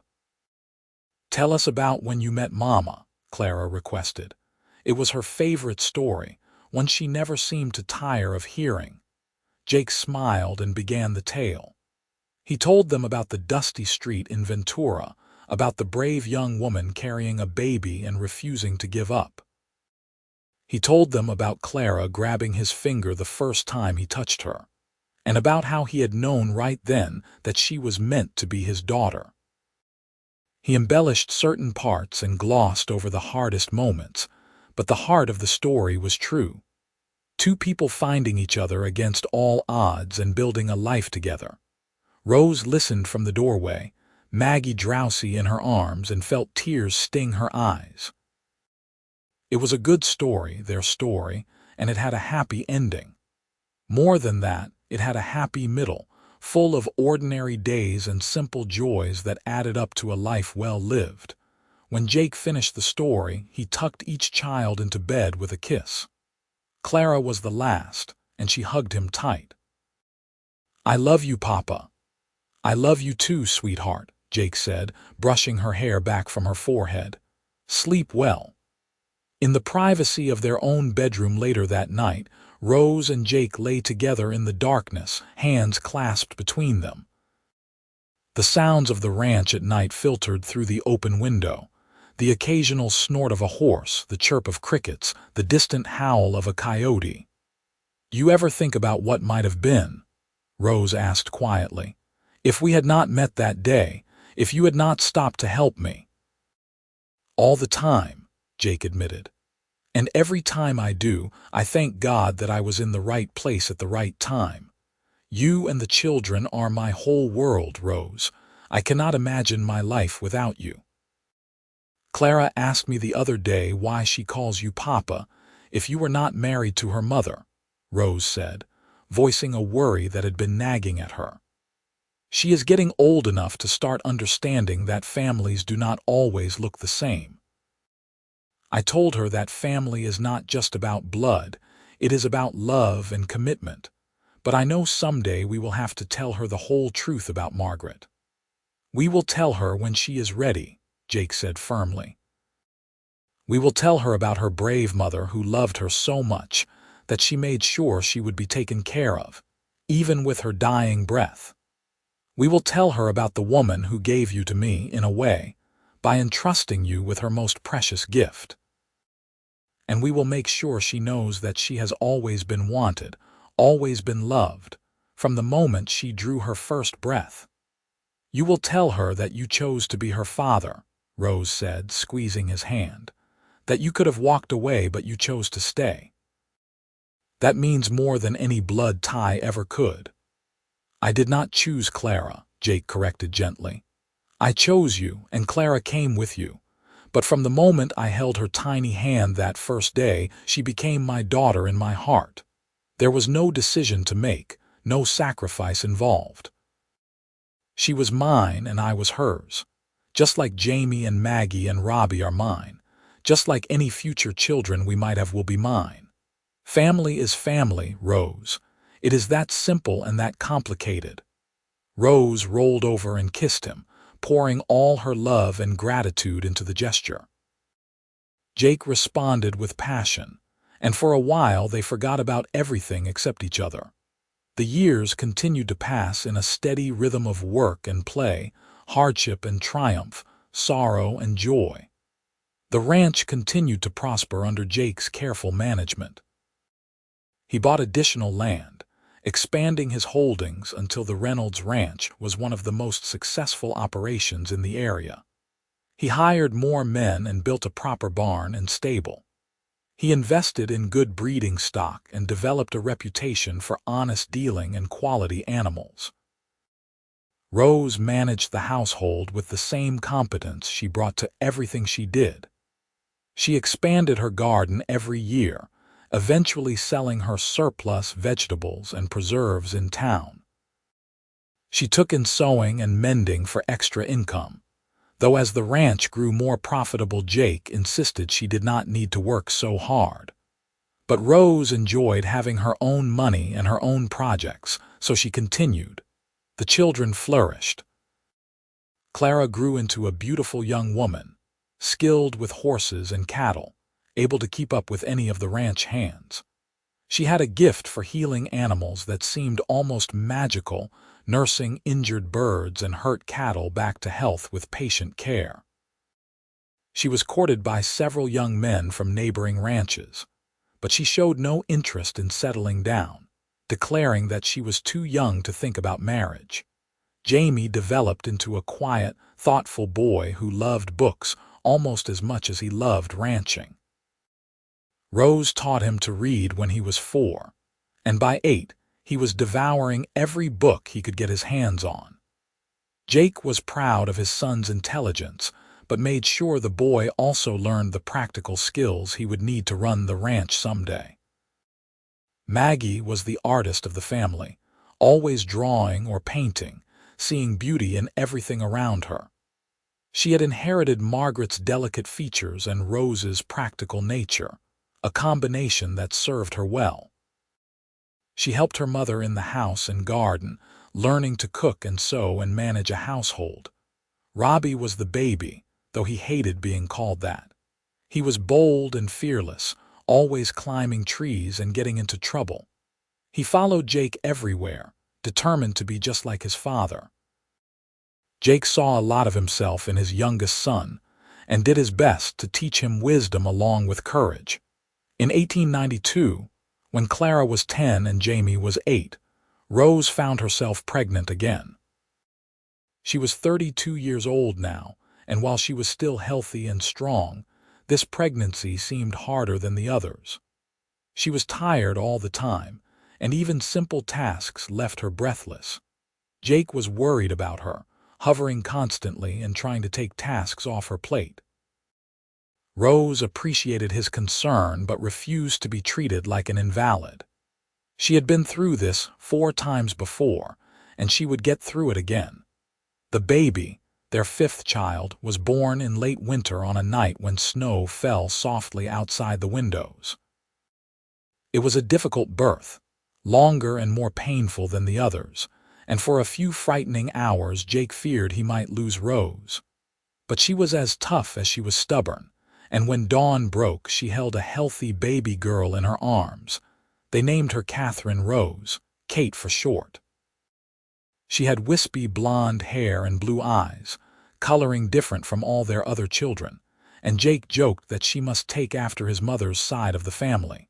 "Tell us about when you met Mama," Clara requested. It was her favorite story, one she never seemed to tire of hearing. Jake smiled and began the tale. He told them about the dusty street in Ventura, about the brave young woman carrying a baby and refusing to give up. He told them about Clara grabbing his finger the first time he touched her, and about how he had known right then that she was meant to be his daughter. He embellished certain parts and glossed over the hardest moments, but the heart of the story was true. Two people finding each other against all odds and building a life together. Rose listened from the doorway, Maggie drowsy in her arms, and felt tears sting her eyes. It was a good story, their story, and it had a happy ending. More than that, it had a happy middle, full of ordinary days and simple joys that added up to a life well lived. When Jake finished the story, he tucked each child into bed with a kiss. Clara was the last, and she hugged him tight. "I love you, Papa." "I love you too, sweetheart," Jake said, brushing her hair back from her forehead. "Sleep well." In the privacy of their own bedroom later that night, Rose and Jake lay together in the darkness, hands clasped between them. The sounds of the ranch at night filtered through the open window. The occasional snort of a horse, the chirp of crickets, the distant howl of a coyote. "You ever think about what might have been?" Rose asked quietly. "If we had not met that day, if you had not stopped to help me?" "All the time," Jake admitted. "And every time I do, I thank God that I was in the right place at the right time. You and the children are my whole world, Rose. I cannot imagine my life without you." "Clara asked me the other day why she calls you Papa if you were not married to her mother," Rose said, voicing a worry that had been nagging at her. "She is getting old enough to start understanding that families do not always look the same. I told her that family is not just about blood, it is about love and commitment. But I know someday we will have to tell her the whole truth about Margaret." "We will tell her when she is ready," Jake said firmly. "We will tell her about her brave mother who loved her so much that she made sure she would be taken care of, even with her dying breath. We will tell her about the woman who gave you to me, in a way, by entrusting you with her most precious gift. And we will make sure she knows that she has always been wanted, always been loved, from the moment she drew her first breath. You will tell her that you chose to be her father," Rose said, squeezing his hand. "That you could have walked away, but you chose to stay. That means more than any blood tie ever could." "I did not choose Clara," Jake corrected gently. "I chose you, and Clara came with you. But from the moment I held her tiny hand that first day, she became my daughter in my heart. There was no decision to make, no sacrifice involved. She was mine and I was hers. Just like Jamie and Maggie and Robbie are mine. Just like any future children we might have will be mine. Family is family, Rose. It is that simple and that complicated." Rose rolled over and kissed him, pouring all her love and gratitude into the gesture. Jake responded with passion, and for a while they forgot about everything except each other. The years continued to pass in a steady rhythm of work and play, hardship and triumph, sorrow and joy. The ranch continued to prosper under Jake's careful management. He bought additional land, expanding his holdings until the Reynolds Ranch was one of the most successful operations in the area. He hired more men and built a proper barn and stable. He invested in good breeding stock and developed a reputation for honest dealing and quality animals. Rose managed the household with the same competence she brought to everything she did. She expanded her garden every year, eventually selling her surplus vegetables and preserves in town. She took in sewing and mending for extra income, though as the ranch grew more profitable, Jake insisted she did not need to work so hard. But Rose enjoyed having her own money and her own projects, so she continued. The children flourished. Clara grew into a beautiful young woman, skilled with horses and cattle, able to keep up with any of the ranch hands. She had a gift for healing animals that seemed almost magical, nursing injured birds and hurt cattle back to health with patient care. She was courted by several young men from neighboring ranches, but she showed no interest in settling down, declaring that she was too young to think about marriage. Jamie developed into a quiet, thoughtful boy who loved books almost as much as he loved ranching. Rose taught him to read when he was 4, and by 8, he was devouring every book he could get his hands on. Jake was proud of his son's intelligence, but made sure the boy also learned the practical skills he would need to run the ranch someday. Maggie was the artist of the family, always drawing or painting, seeing beauty in everything around her. She had inherited Margaret's delicate features and Rose's practical nature, a combination that served her well. She helped her mother in the house and garden, learning to cook and sew and manage a household. Robbie was the baby, though he hated being called that. He was bold and fearless, always climbing trees and getting into trouble. He followed Jake everywhere, determined to be just like his father. Jake saw a lot of himself in his youngest son and did his best to teach him wisdom along with courage. In 1892, when Clara was 10 and Jamie was 8, Rose found herself pregnant again. She was 32 years old now, and while she was still healthy and strong, this pregnancy seemed harder than the others. She was tired all the time, and even simple tasks left her breathless. Jake was worried about her, hovering constantly and trying to take tasks off her plate. Rose appreciated his concern but refused to be treated like an invalid. She had been through this 4 times before, and she would get through it again. The baby, their 5th child, was born in late winter on a night when snow fell softly outside the windows. It was a difficult birth, longer and more painful than the others, and for a few frightening hours Jake feared he might lose Rose. But she was as tough as she was stubborn, and when dawn broke she held a healthy baby girl in her arms. They named her Catherine Rose, Kate for short. She had wispy blonde hair and blue eyes, coloring different from all their other children, and Jake joked that she must take after his mother's side of the family.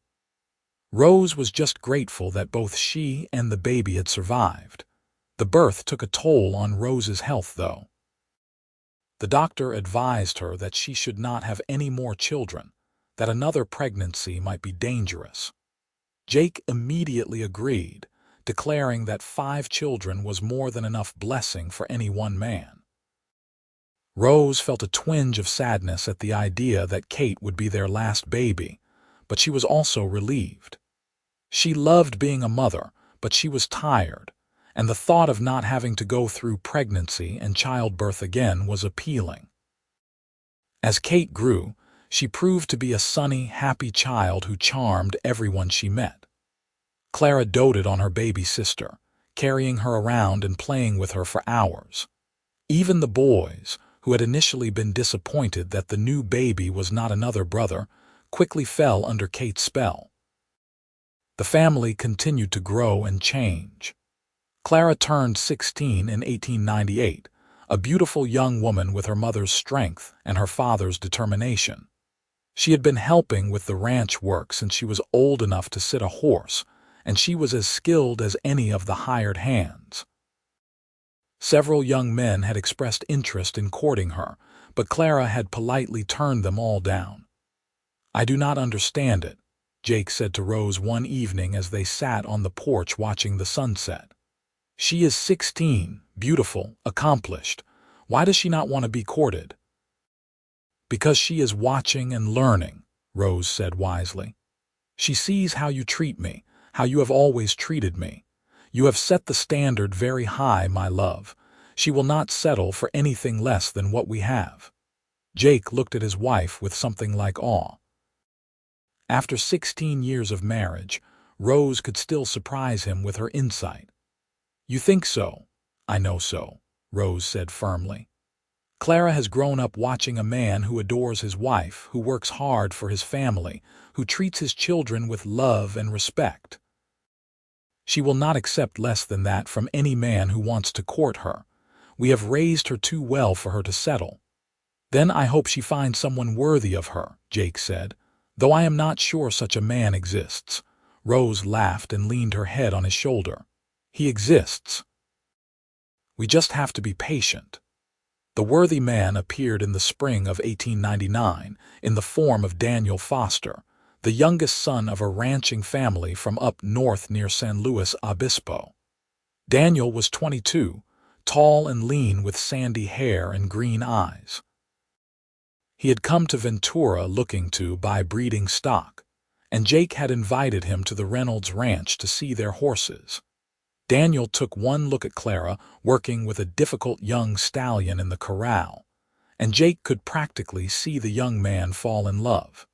Rose was just grateful that both she and the baby had survived. The birth took a toll on Rose's health, though. The doctor advised her that she should not have any more children, that another pregnancy might be dangerous. Jake immediately agreed, declaring that 5 children was more than enough blessing for any one man. Rose felt a twinge of sadness at the idea that Kate would be their last baby, but she was also relieved. She loved being a mother, but she was tired, and the thought of not having to go through pregnancy and childbirth again was appealing. As Kate grew, she proved to be a sunny, happy child who charmed everyone she met. Clara doted on her baby sister, carrying her around and playing with her for hours. Even the boys, who had initially been disappointed that the new baby was not another brother, quickly fell under Kate's spell. The family continued to grow and change. Clara turned 16 in 1898, a beautiful young woman with her mother's strength and her father's determination. She had been helping with the ranch work since she was old enough to sit a horse, and she was as skilled as any of the hired hands. Several young men had expressed interest in courting her, but Clara had politely turned them all down. "I do not understand it," Jake said to Rose one evening as they sat on the porch watching the sunset. "She is 16, beautiful, accomplished. Why does she not want to be courted?" "Because she is watching and learning," Rose said wisely. "She sees how you treat me, how you have always treated me. You have set the standard very high, my love. She will not settle for anything less than what we have." Jake looked at his wife with something like awe. After 16 years of marriage, Rose could still surprise him with her insight. "You think so?" "I know so," Rose said firmly. "Clara has grown up watching a man who adores his wife, who works hard for his family, who treats his children with love and respect. She will not accept less than that from any man who wants to court her. We have raised her too well for her to settle." "Then I hope she finds someone worthy of her," Jake said, "though I am not sure such a man exists." Rose laughed and leaned her head on his shoulder. "He exists. We just have to be patient." The worthy man appeared in the spring of 1899 in the form of Daniel Foster, the youngest son of a ranching family from up north near San Luis Obispo. Daniel was 22, tall and lean with sandy hair and green eyes. He had come to Ventura looking to buy breeding stock, and Jake had invited him to the Reynolds ranch to see their horses. Daniel took one look at Clara working with a difficult young stallion in the corral, and Jake could practically see the young man fall in love.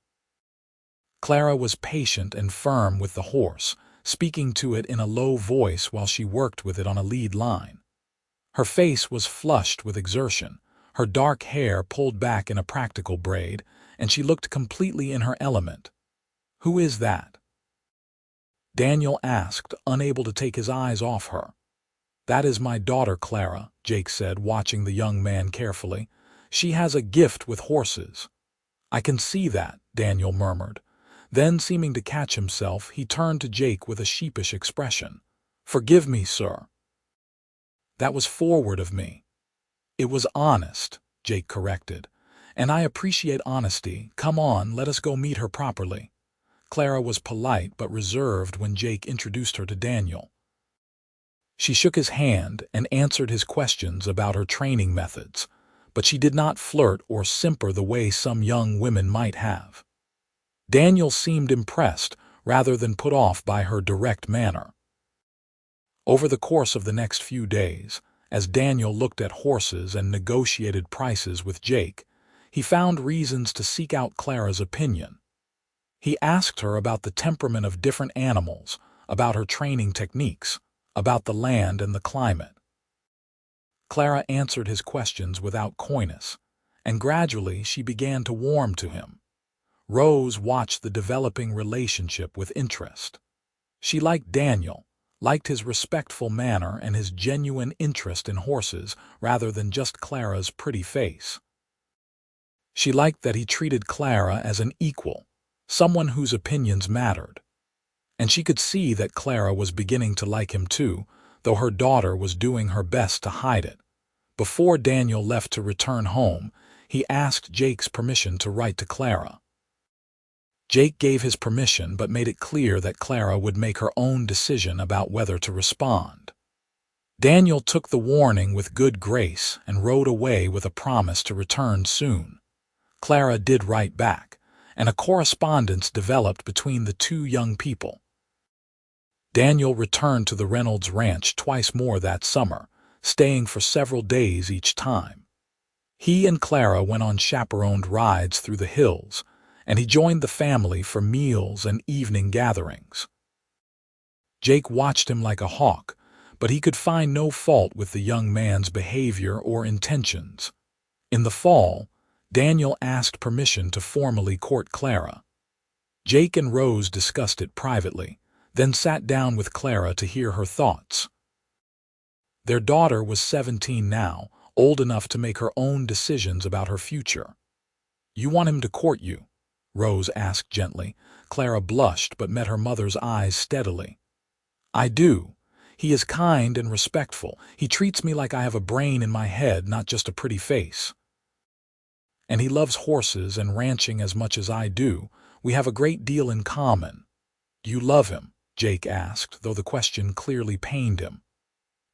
Clara was patient and firm with the horse, speaking to it in a low voice while she worked with it on a lead line. Her face was flushed with exertion, her dark hair pulled back in a practical braid, and she looked completely in her element. "Who is that?" Daniel asked, unable to take his eyes off her. "That is my daughter Clara," Jake said, watching the young man carefully. "She has a gift with horses." "I can see that," Daniel murmured. Then, seeming to catch himself, he turned to Jake with a sheepish expression. "Forgive me, sir. That was forward of me." "It was honest," Jake corrected. "And I appreciate honesty. Come on, let us go meet her properly." Clara was polite but reserved when Jake introduced her to Daniel. She shook his hand and answered his questions about her training methods, but she did not flirt or simper the way some young women might have. Daniel seemed impressed rather than put off by her direct manner. Over the course of the next few days, as Daniel looked at horses and negotiated prices with Jake, he found reasons to seek out Clara's opinion. He asked her about the temperament of different animals, about her training techniques, about the land and the climate. Clara answered his questions without coyness, and gradually she began to warm to him. Rose watched the developing relationship with interest. She liked Daniel, liked his respectful manner and his genuine interest in horses rather than just Clara's pretty face. She liked that he treated Clara as an equal, someone whose opinions mattered. And she could see that Clara was beginning to like him too, though her daughter was doing her best to hide it. Before Daniel left to return home, he asked Jake's permission to write to Clara. Jake gave his permission but made it clear that Clara would make her own decision about whether to respond. Daniel took the warning with good grace and rode away with a promise to return soon. Clara did write back, and a correspondence developed between the two young people. Daniel returned to the Reynolds ranch twice more that summer, staying for several days each time. He and Clara went on chaperoned rides through the hills, and he joined the family for meals and evening gatherings. Jake watched him like a hawk, but he could find no fault with the young man's behavior or intentions. In the fall, Daniel asked permission to formally court Clara. Jake and Rose discussed it privately, then sat down with Clara to hear her thoughts. Their daughter was 17 now, old enough to make her own decisions about her future. "You want him to court you?" Rose asked gently. Clara blushed but met her mother's eyes steadily. "I do. He is kind and respectful. He treats me like I have a brain in my head, not just a pretty face. And he loves horses and ranching as much as I do. We have a great deal in common." "Do you love him?" Jake asked, though the question clearly pained him.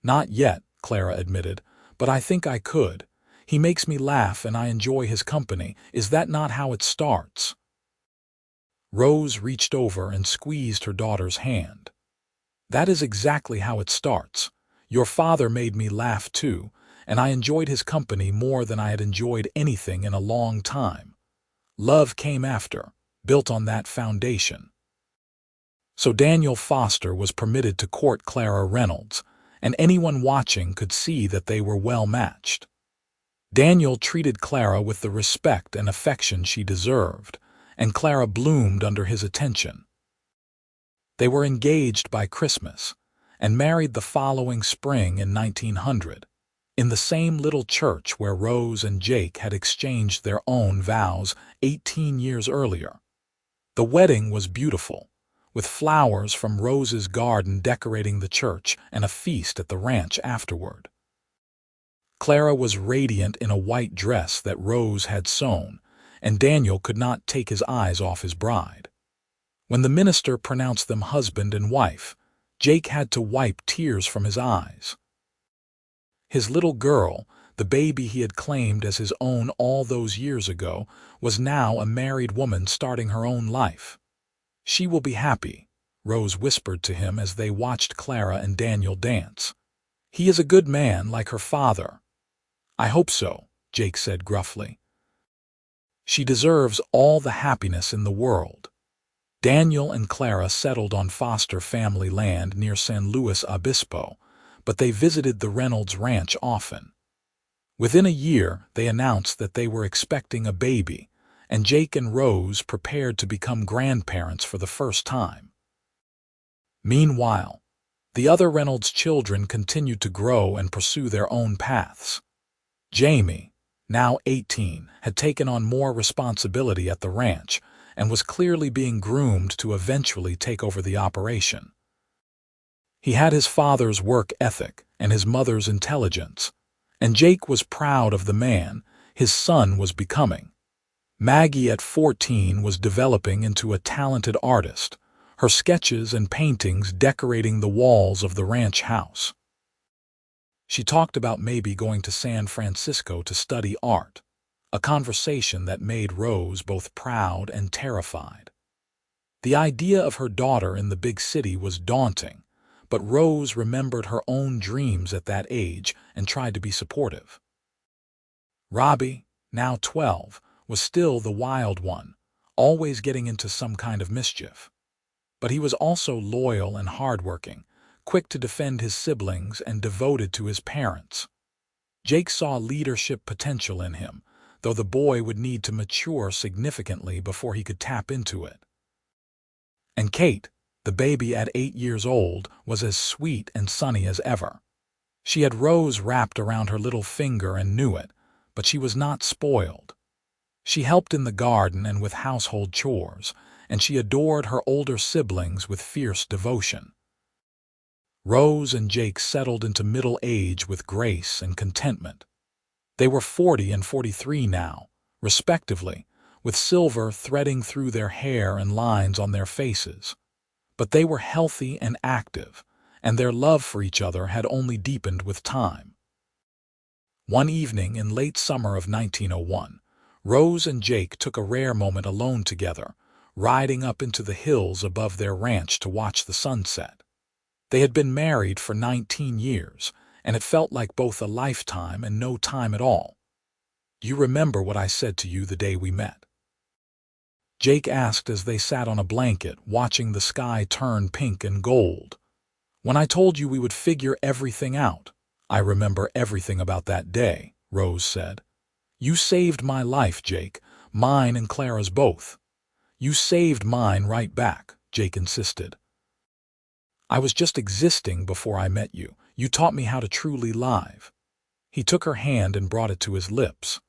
"Not yet," Clara admitted, "but I think I could. He makes me laugh and I enjoy his company. Is that not how it starts?" Rose reached over and squeezed her daughter's hand. "That is exactly how it starts. Your father made me laugh too, and I enjoyed his company more than I had enjoyed anything in a long time. Love came after. built on that foundation. So Daniel Foster was permitted to court Clara Reynolds, and anyone watching could see that they were well matched. Daniel treated Clara with the respect and affection she deserved, and Clara bloomed under his attention. They were engaged by Christmas, and married the following spring in 1900, in the same little church where Rose and Jake had exchanged their own vows 18 years earlier. The wedding was beautiful, with flowers from Rose's garden decorating the church and a feast at the ranch afterward. Clara was radiant in a white dress that Rose had sewn, and Daniel could not take his eyes off his bride. When the minister pronounced them husband and wife, Jake had to wipe tears from his eyes. His little girl, the baby he had claimed as his own all those years ago, was now a married woman starting her own life. "She will be happy," Rose whispered to him as they watched Clara and Daniel dance. "He is a good man like her father." "I hope so," Jake said gruffly. "She deserves all the happiness in the world." Daniel and Clara settled on Foster family land near San Luis Obispo, but they visited the Reynolds ranch often. Within a year, they announced that they were expecting a baby, and Jake and Rose prepared to become grandparents for the first time. Meanwhile, the other Reynolds children continued to grow and pursue their own paths. Jamie, now 18, had taken on more responsibility at the ranch and was clearly being groomed to eventually take over the operation. He had his father's work ethic and his mother's intelligence, and Jake was proud of the man his son was becoming. Maggie at 14 was developing into a talented artist, her sketches and paintings decorating the walls of the ranch house. She talked about maybe going to San Francisco to study art, a conversation that made Rose both proud and terrified. The idea of her daughter in the big city was daunting, but Rose remembered her own dreams at that age and tried to be supportive. Robbie, now 12, was still the wild one, always getting into some kind of mischief. But he was also loyal and hardworking, quick to defend his siblings and devoted to his parents. Jake saw leadership potential in him, though the boy would need to mature significantly before he could tap into it. And Kate, the baby at 8 years old, was as sweet and sunny as ever. She had Rose wrapped around her little finger and knew it, but she was not spoiled. She helped in the garden and with household chores, and she adored her older siblings with fierce devotion. Rose and Jake settled into middle age with grace and contentment. They were 40 and 43 now, respectively, with silver threading through their hair and lines on their faces. But they were healthy and active, and their love for each other had only deepened with time. One evening in late summer of 1901, Rose and Jake took a rare moment alone together, riding up into the hills above their ranch to watch the sunset. They had been married for 19 years, and it felt like both a lifetime and no time at all. "Do you remember what I said to you the day we met?" Jake asked as they sat on a blanket, watching the sky turn pink and gold. "When I told you we would figure everything out, I remember everything about that day," Rose said. "You saved my life, Jake, mine and Clara's both." "You saved mine right back," Jake insisted. "I was just existing before I met you. You taught me how to truly live." He took her hand and brought it to his lips.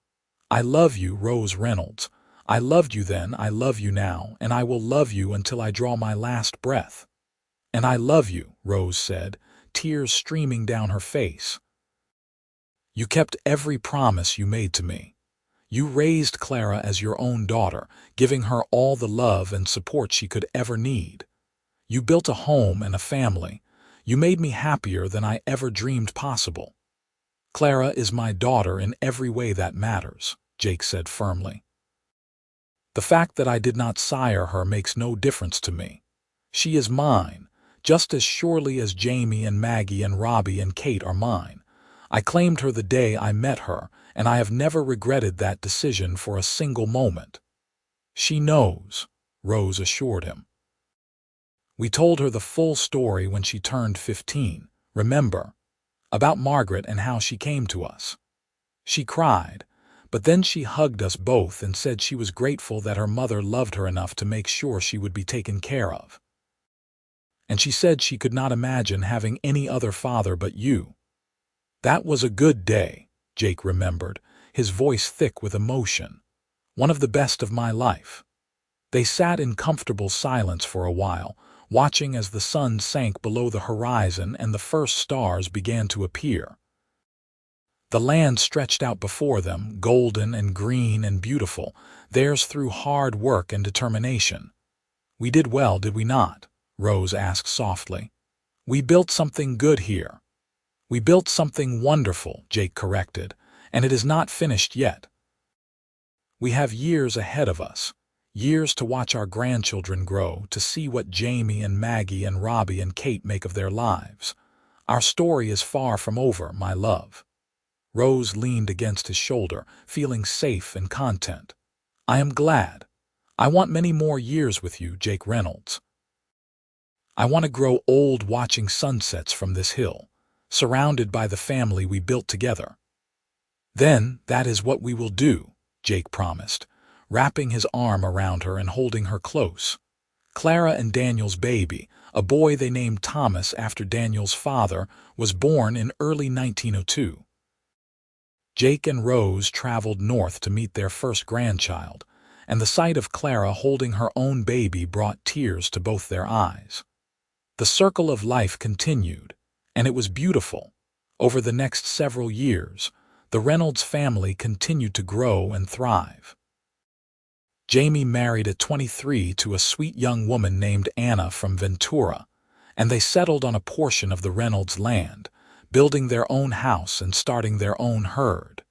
"I love you, Rose Reynolds. I loved you then, I love you now, and I will love you until I draw my last breath." "And I love you," Rose said, tears streaming down her face. "You kept every promise you made to me. You raised Clara as your own daughter, giving her all the love and support she could ever need. You built a home and a family. You made me happier than I ever dreamed possible." "Clara is my daughter in every way that matters," Jake said firmly. "The fact that I did not sire her makes no difference to me. She is mine, just as surely as Jamie and Maggie and Robbie and Kate are mine. I claimed her the day I met her, and I have never regretted that decision for a single moment. She knows," Rose assured him. We told her the full story when she turned 15, remember, about Margaret and how she came to us. She cried, but then she hugged us both and said she was grateful that her mother loved her enough to make sure she would be taken care of. And she said she could not imagine having any other father but you. That was a good day, Jake remembered, his voice thick with emotion. One of the best of my life. They sat in comfortable silence for a while, watching as the sun sank below the horizon and the first stars began to appear. The land stretched out before them, golden and green and beautiful, theirs through hard work and determination. We did well, did we not? Rose asked softly. We built something good here. We built something wonderful, Jake corrected, and it is not finished yet. We have years ahead of us, years to watch our grandchildren grow, to see what Jamie and Maggie and Robbie and Kate make of their lives. Our story is far from over, my love. Rose leaned against his shoulder, feeling safe and content. I am glad. I want many more years with you, Jake Reynolds. I want to grow old watching sunsets from this hill, surrounded by the family we built together. Then that is what we will do, Jake promised, wrapping his arm around her and holding her close. Clara and Daniel's baby, a boy they named Thomas after Daniel's father, was born in early 1902. Jake and Rose traveled north to meet their first grandchild, and the sight of Clara holding her own baby brought tears to both their eyes. The circle of life continued, and it was beautiful. Over the next several years, the Reynolds family continued to grow and thrive. Jamie married at 23 to a sweet young woman named Anna from Ventura, and they settled on a portion of the Reynolds land, building their own house and starting their own herd.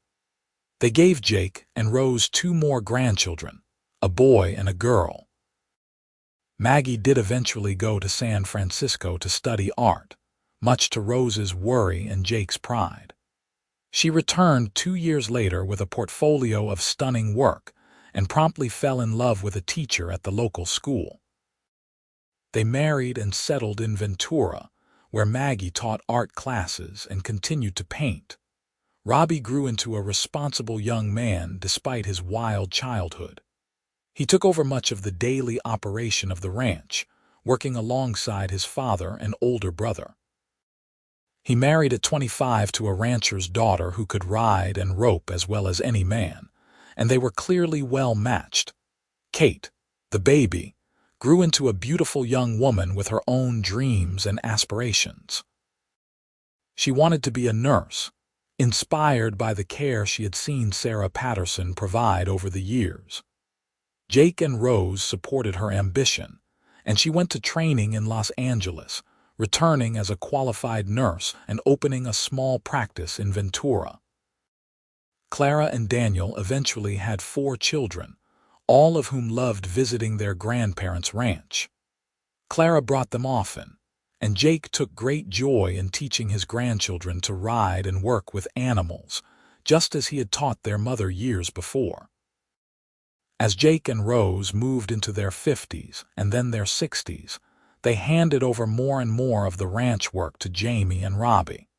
They gave Jake and Rose 2 more grandchildren, a boy and a girl. Maggie did eventually go to San Francisco to study art, much to Rose's worry and Jake's pride. She returned 2 years later with a portfolio of stunning work and promptly fell in love with a teacher at the local school. They married and settled in Ventura, where Maggie taught art classes and continued to paint. Robbie grew into a responsible young man despite his wild childhood. He took over much of the daily operation of the ranch, working alongside his father and older brother. He married at 25 to a rancher's daughter who could ride and rope as well as any man, and they were clearly well matched. Kate, the baby, grew into a beautiful young woman with her own dreams and aspirations. She wanted to be a nurse, inspired by the care she had seen Sarah Patterson provide over the years. Jake and Rose supported her ambition, and she went to training in Los Angeles, returning as a qualified nurse and opening a small practice in Ventura. Clara and Daniel eventually had 4 children, all of whom loved visiting their grandparents' ranch. Clara brought them often, and Jake took great joy in teaching his grandchildren to ride and work with animals, just as he had taught their mother years before. As Jake and Rose moved into their 50s and then their 60s, they handed over more and more of the ranch work to Jamie and Robbie.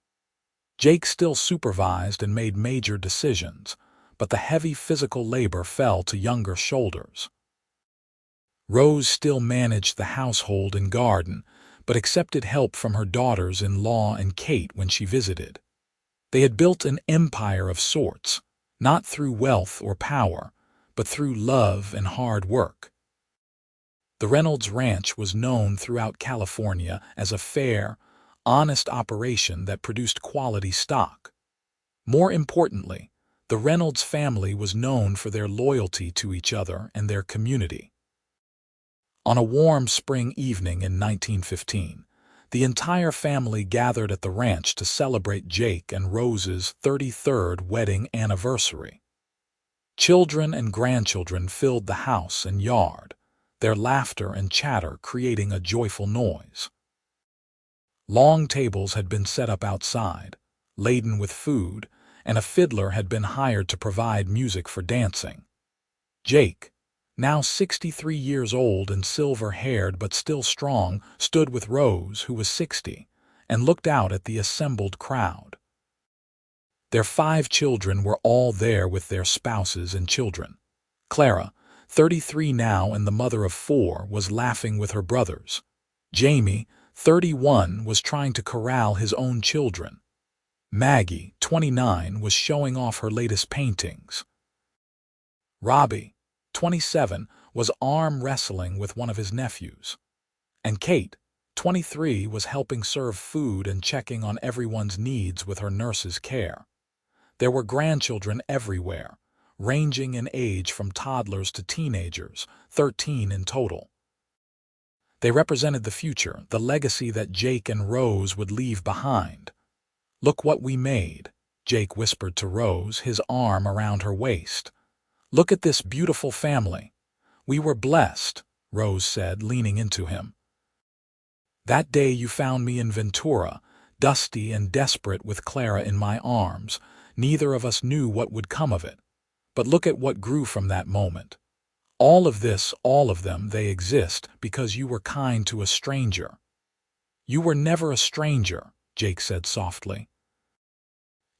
Jake still supervised and made major decisions, but the heavy physical labor fell to younger shoulders. Rose still managed the household and garden, but accepted help from her daughters-in-law and Kate when she visited. They had built an empire of sorts, not through wealth or power, but through love and hard work. The Reynolds Ranch was known throughout California as a fair, honest operation that produced quality stock. More importantly, the Reynolds family was known for their loyalty to each other and their community. On a warm spring evening in 1915, the entire family gathered at the ranch to celebrate Jake and Rose's 33rd wedding anniversary. Children and grandchildren filled the house and yard, their laughter and chatter creating a joyful noise. Long tables had been set up outside, laden with food, and a fiddler had been hired to provide music for dancing. Jake, now 63 years old and silver-haired but still strong, stood with Rose, who was 60, and looked out at the assembled crowd. Their 5 children were all there with their spouses and children. Clara, 33 now and the mother of 4, was laughing with her brothers. Jamie, 31, was trying to corral his own children. Maggie, 29, was showing off her latest paintings. Robbie, 27, was arm wrestling with one of his nephews. And Kate, 23, was helping serve food and checking on everyone's needs with her nurse's care. There were grandchildren everywhere, ranging in age from toddlers to teenagers, 13 in total. They represented the future, the legacy that Jake and Rose would leave behind. "Look what we made," Jake whispered to Rose, his arm around her waist. "Look at this beautiful family. We were blessed," Rose said, leaning into him. "That day you found me in Ventura, dusty and desperate with Clara in my arms. Neither of us knew what would come of it. But look at what grew from that moment. All of this, all of them, they exist because you were kind to a stranger." "You were never a stranger," Jake said softly.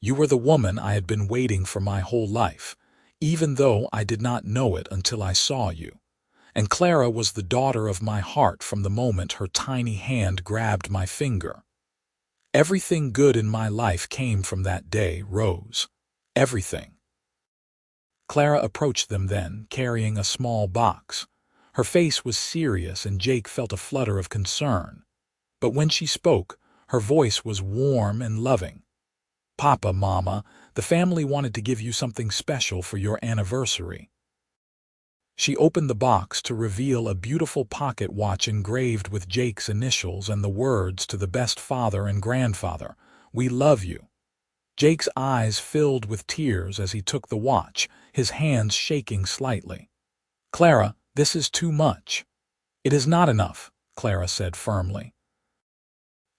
"You were the woman I had been waiting for my whole life, even though I did not know it until I saw you. And Clara was the daughter of my heart from the moment her tiny hand grabbed my finger. Everything good in my life came from that day, Rose. Everything." Clara approached them then, carrying a small box. Her face was serious and Jake felt a flutter of concern. But when she spoke, her voice was warm and loving. "Papa, Mama, the family wanted to give you something special for your anniversary." She opened the box to reveal a beautiful pocket watch engraved with Jake's initials and the words to the best father and grandfather, "We love you." Jake's eyes filled with tears as he took the watch, his hands shaking slightly. "Clara, this is too much." "It is not enough," Clara said firmly.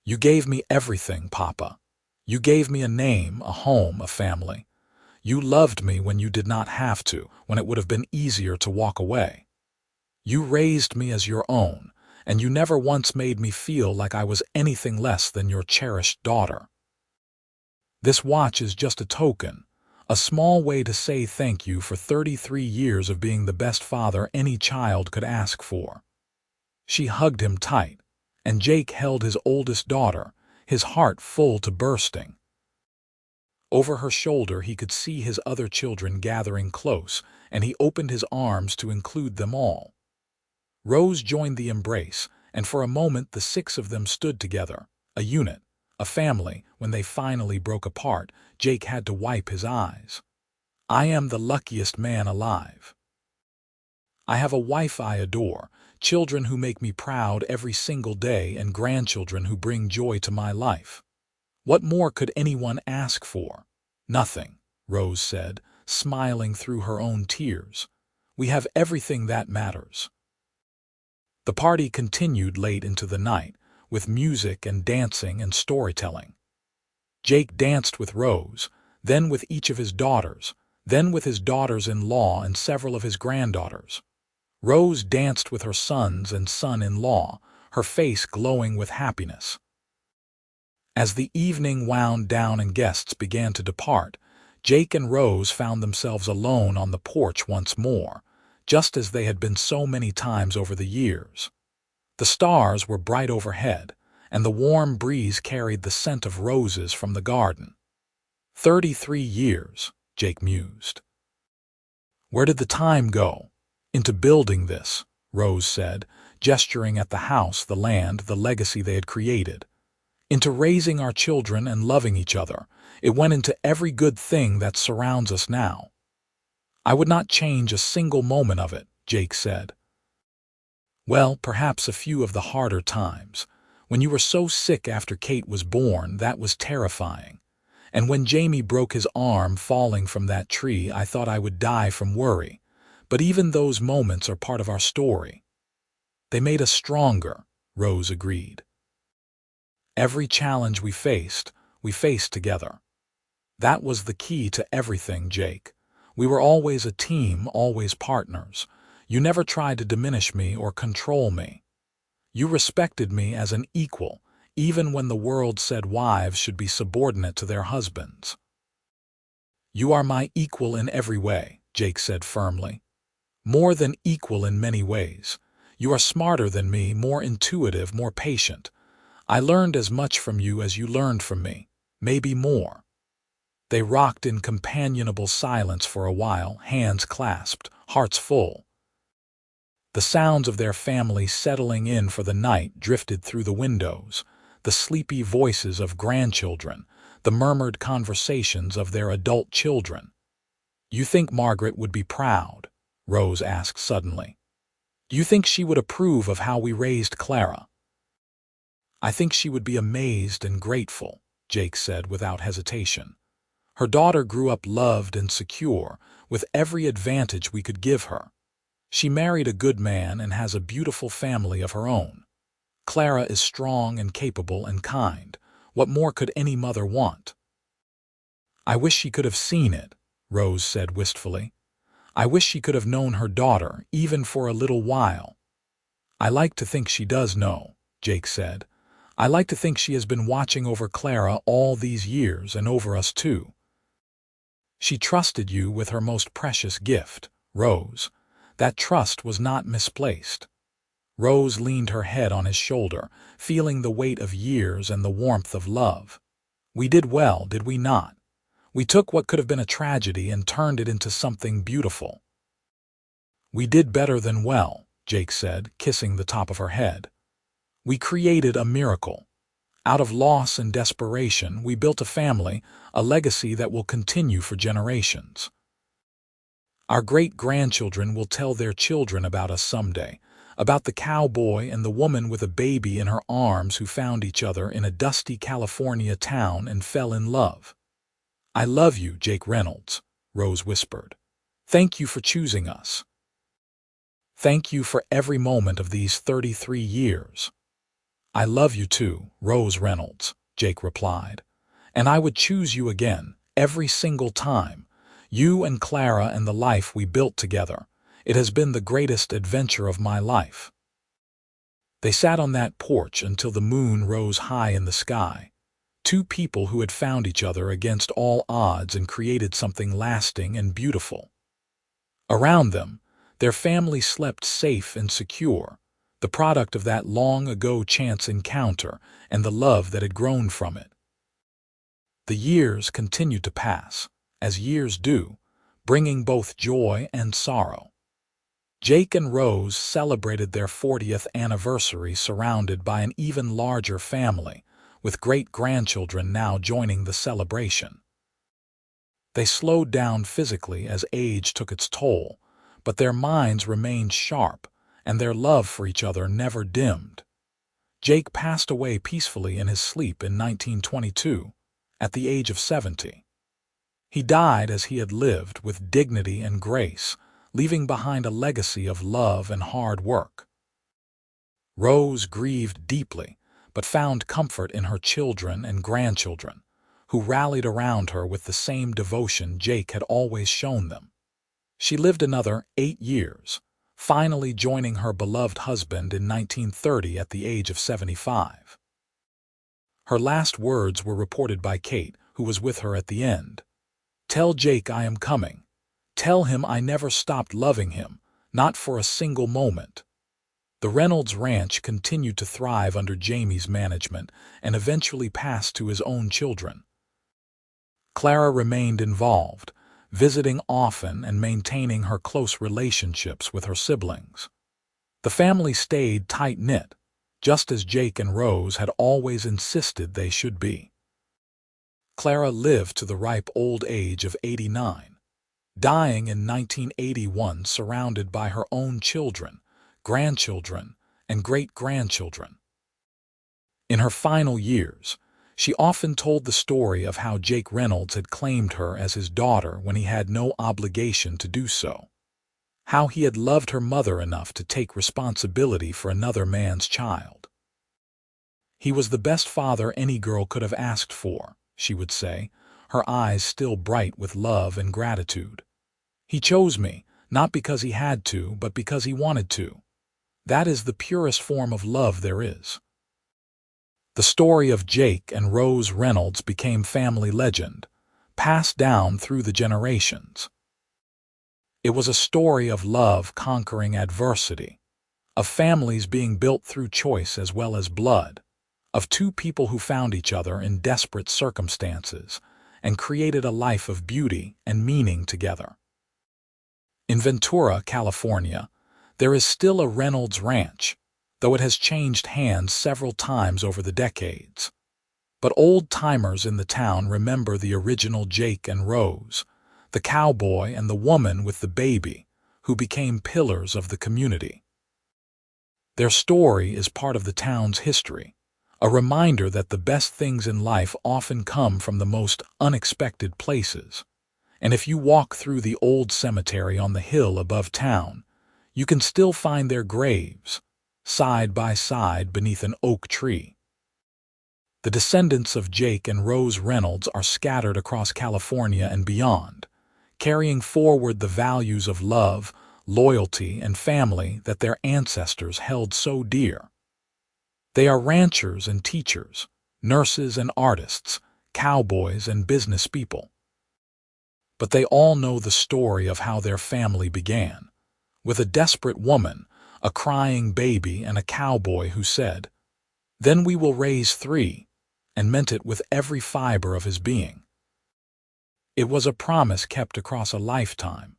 "You gave me everything, Papa. You gave me a name, a home, a family. You loved me when you did not have to, when it would have been easier to walk away. You raised me as your own, and you never once made me feel like I was anything less than your cherished daughter. This watch is just a token, a small way to say thank you for 33 years of being the best father any child could ask for." She hugged him tight, and Jake held his oldest daughter, his heart full to bursting. Over her shoulder he could see his other children gathering close, and he opened his arms to include them all. Rose joined the embrace, and for a moment the 6 of them stood together, a unit, a family. When they finally broke apart, Jake had to wipe his eyes. "I am the luckiest man alive. I have a wife I adore, children who make me proud every single day, and grandchildren who bring joy to my life. What more could anyone ask for?" "Nothing," Rose said, smiling through her own tears. "We have everything that matters." The party continued late into the night, with music and dancing and storytelling. Jake danced with Rose, then with each of his daughters, then with his daughters-in-law and several of his granddaughters. Rose danced with her sons and son-in-law, her face glowing with happiness. As the evening wound down and guests began to depart, Jake and Rose found themselves alone on the porch once more, just as they had been so many times over the years. The stars were bright overhead, and the warm breeze carried the scent of roses from the garden. 33 years, Jake mused. Where did the time go? Into building this, Rose said, gesturing at the house, the land, the legacy they had created. Into raising our children and loving each other. It went into every good thing that surrounds us now. I would not change a single moment of it, Jake said. Well, perhaps a few of the harder times. When you were so sick after Kate was born, that was terrifying. And when Jamie broke his arm falling from that tree, I thought I would die from worry. But even those moments are part of our story. They made us stronger, Rose agreed. Every challenge we faced together. That was the key to everything, Jake. We were always a team, always partners. You never tried to diminish me or control me. You respected me as an equal, even when the world said wives should be subordinate to their husbands. You are my equal in every way, Jake said firmly. More than equal in many ways. You are smarter than me, more intuitive, more patient. I learned as much from you as you learned from me, maybe more. They rocked in companionable silence for a while, hands clasped, hearts full. The sounds of their family settling in for the night drifted through the windows, the sleepy voices of grandchildren, the murmured conversations of their adult children. You think Margaret would be proud? Rose asked suddenly. You think she would approve of how we raised Clara? I think she would be amazed and grateful, Jake said without hesitation. Her daughter grew up loved and secure, with every advantage we could give her. She married a good man and has a beautiful family of her own. Clara is strong and capable and kind. What more could any mother want? I wish she could have seen it, Rose said wistfully. I wish she could have known her daughter, even for a little while. I like to think she does know, Jake said. I like to think she has been watching over Clara all these years and over us too. She trusted you with her most precious gift, Rose. That trust was not misplaced. Rose leaned her head on his shoulder, feeling the weight of years and the warmth of love. We did well, did we not? We took what could have been a tragedy and turned it into something beautiful. We did better than well, Jake said, kissing the top of her head. We created a miracle. Out of loss and desperation, we built a family, a legacy that will continue for generations. Our great-grandchildren will tell their children about us someday, about the cowboy and the woman with a baby in her arms who found each other in a dusty California town and fell in love. I love you, Jake Reynolds, Rose whispered. Thank you for choosing us. Thank you for every moment of these 33 years. I love you too, Rose Reynolds, Jake replied. And I would choose you again, every single time. You and Clara and the life we built together. It has been the greatest adventure of my life. They sat on that porch until the moon rose high in the sky. Two people who had found each other against all odds and created something lasting and beautiful. Around them, their family slept safe and secure, the product of that long-ago chance encounter and the love that had grown from it. The years continued to pass, as years do, bringing both joy and sorrow. Jake and Rose celebrated their 40th anniversary surrounded by an even larger family, with great-grandchildren now joining the celebration. They slowed down physically as age took its toll, but their minds remained sharp, and their love for each other never dimmed. Jake passed away peacefully in his sleep in 1922, at the age of 70. He died as he had lived, with dignity and grace, leaving behind a legacy of love and hard work. Rose grieved deeply, but found comfort in her children and grandchildren, who rallied around her with the same devotion Jake had always shown them. She lived another 8 years, finally joining her beloved husband in 1930 at the age of 75. Her last words were reported by Kate, who was with her at the end. Tell Jake I am coming. Tell him I never stopped loving him, not for a single moment. The Reynolds Ranch continued to thrive under Jamie's management and eventually passed to his own children. Clara remained involved, visiting often and maintaining her close relationships with her siblings. The family stayed tight-knit, just as Jake and Rose had always insisted they should be. Clara lived to the ripe old age of 89, dying in 1981 surrounded by her own children, grandchildren, and great-grandchildren. In her final years, she often told the story of how Jake Reynolds had claimed her as his daughter when he had no obligation to do so, how he had loved her mother enough to take responsibility for another man's child. He was the best father any girl could have asked for, she would say, her eyes still bright with love and gratitude. He chose me, not because he had to, but because he wanted to. That is the purest form of love there is. The story of Jake and Rose Reynolds became family legend, passed down through the generations. It was a story of love conquering adversity, of families being built through choice as well as blood, of two people who found each other in desperate circumstances and created a life of beauty and meaning together. In Ventura, California, there is still a Reynolds Ranch, though it has changed hands several times over the decades. But old-timers in the town remember the original Jake and Rose, the cowboy and the woman with the baby, who became pillars of the community. Their story is part of the town's history, a reminder that the best things in life often come from the most unexpected places. And if you walk through the old cemetery on the hill above town, you can still find their graves, side by side beneath an oak tree. The descendants of Jake and Rose Reynolds are scattered across California and beyond, carrying forward the values of love, loyalty, and family that their ancestors held so dear. They are ranchers and teachers, nurses and artists, cowboys and business people. But they all know the story of how their family began, with a desperate woman, a crying baby, and a cowboy who said, "Then we will raise 3, and meant it with every fiber of his being. It was a promise kept across a lifetime,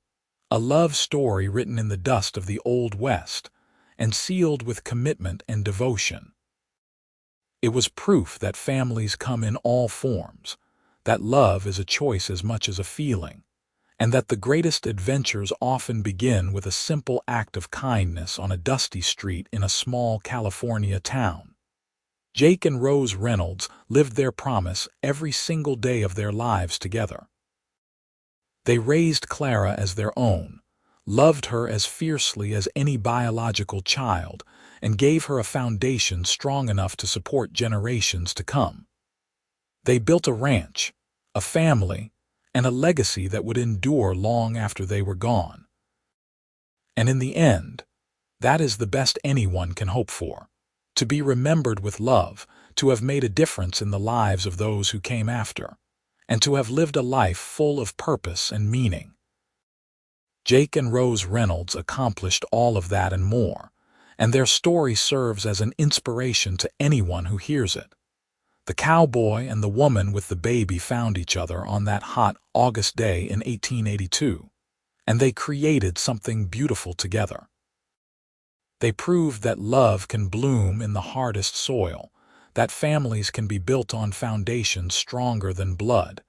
a love story written in the dust of the Old West, and sealed with commitment and devotion. It was proof that families come in all forms, that love is a choice as much as a feeling, and that the greatest adventures often begin with a simple act of kindness on a dusty street in a small California town. Jake and Rose Reynolds lived their promise every single day of their lives together. They raised Clara as their own, loved her as fiercely as any biological child, and gave her a foundation strong enough to support generations to come. They built a ranch, a family, and a legacy that would endure long after they were gone. And in the end, that is the best anyone can hope for, to be remembered with love, to have made a difference in the lives of those who came after, and to have lived a life full of purpose and meaning. Jake and Rose Reynolds accomplished all of that and more, and their story serves as an inspiration to anyone who hears it. The cowboy and the woman with the baby found each other on that hot August day in 1882, and they created something beautiful together. They proved that love can bloom in the hardest soil, that families can be built on foundations stronger than blood,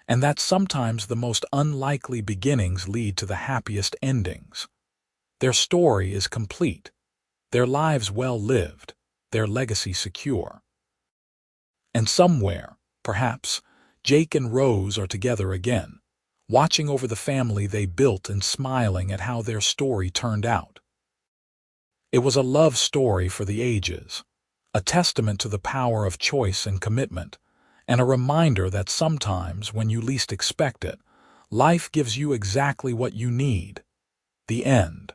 and that sometimes the most unlikely beginnings lead to the happiest endings. Their story is complete, their lives well lived, their legacy secure. And somewhere, perhaps, Jake and Rose are together again, watching over the family they built and smiling at how their story turned out. It was a love story for the ages, a testament to the power of choice and commitment, and a reminder that sometimes, when you least expect it, life gives you exactly what you need. The end.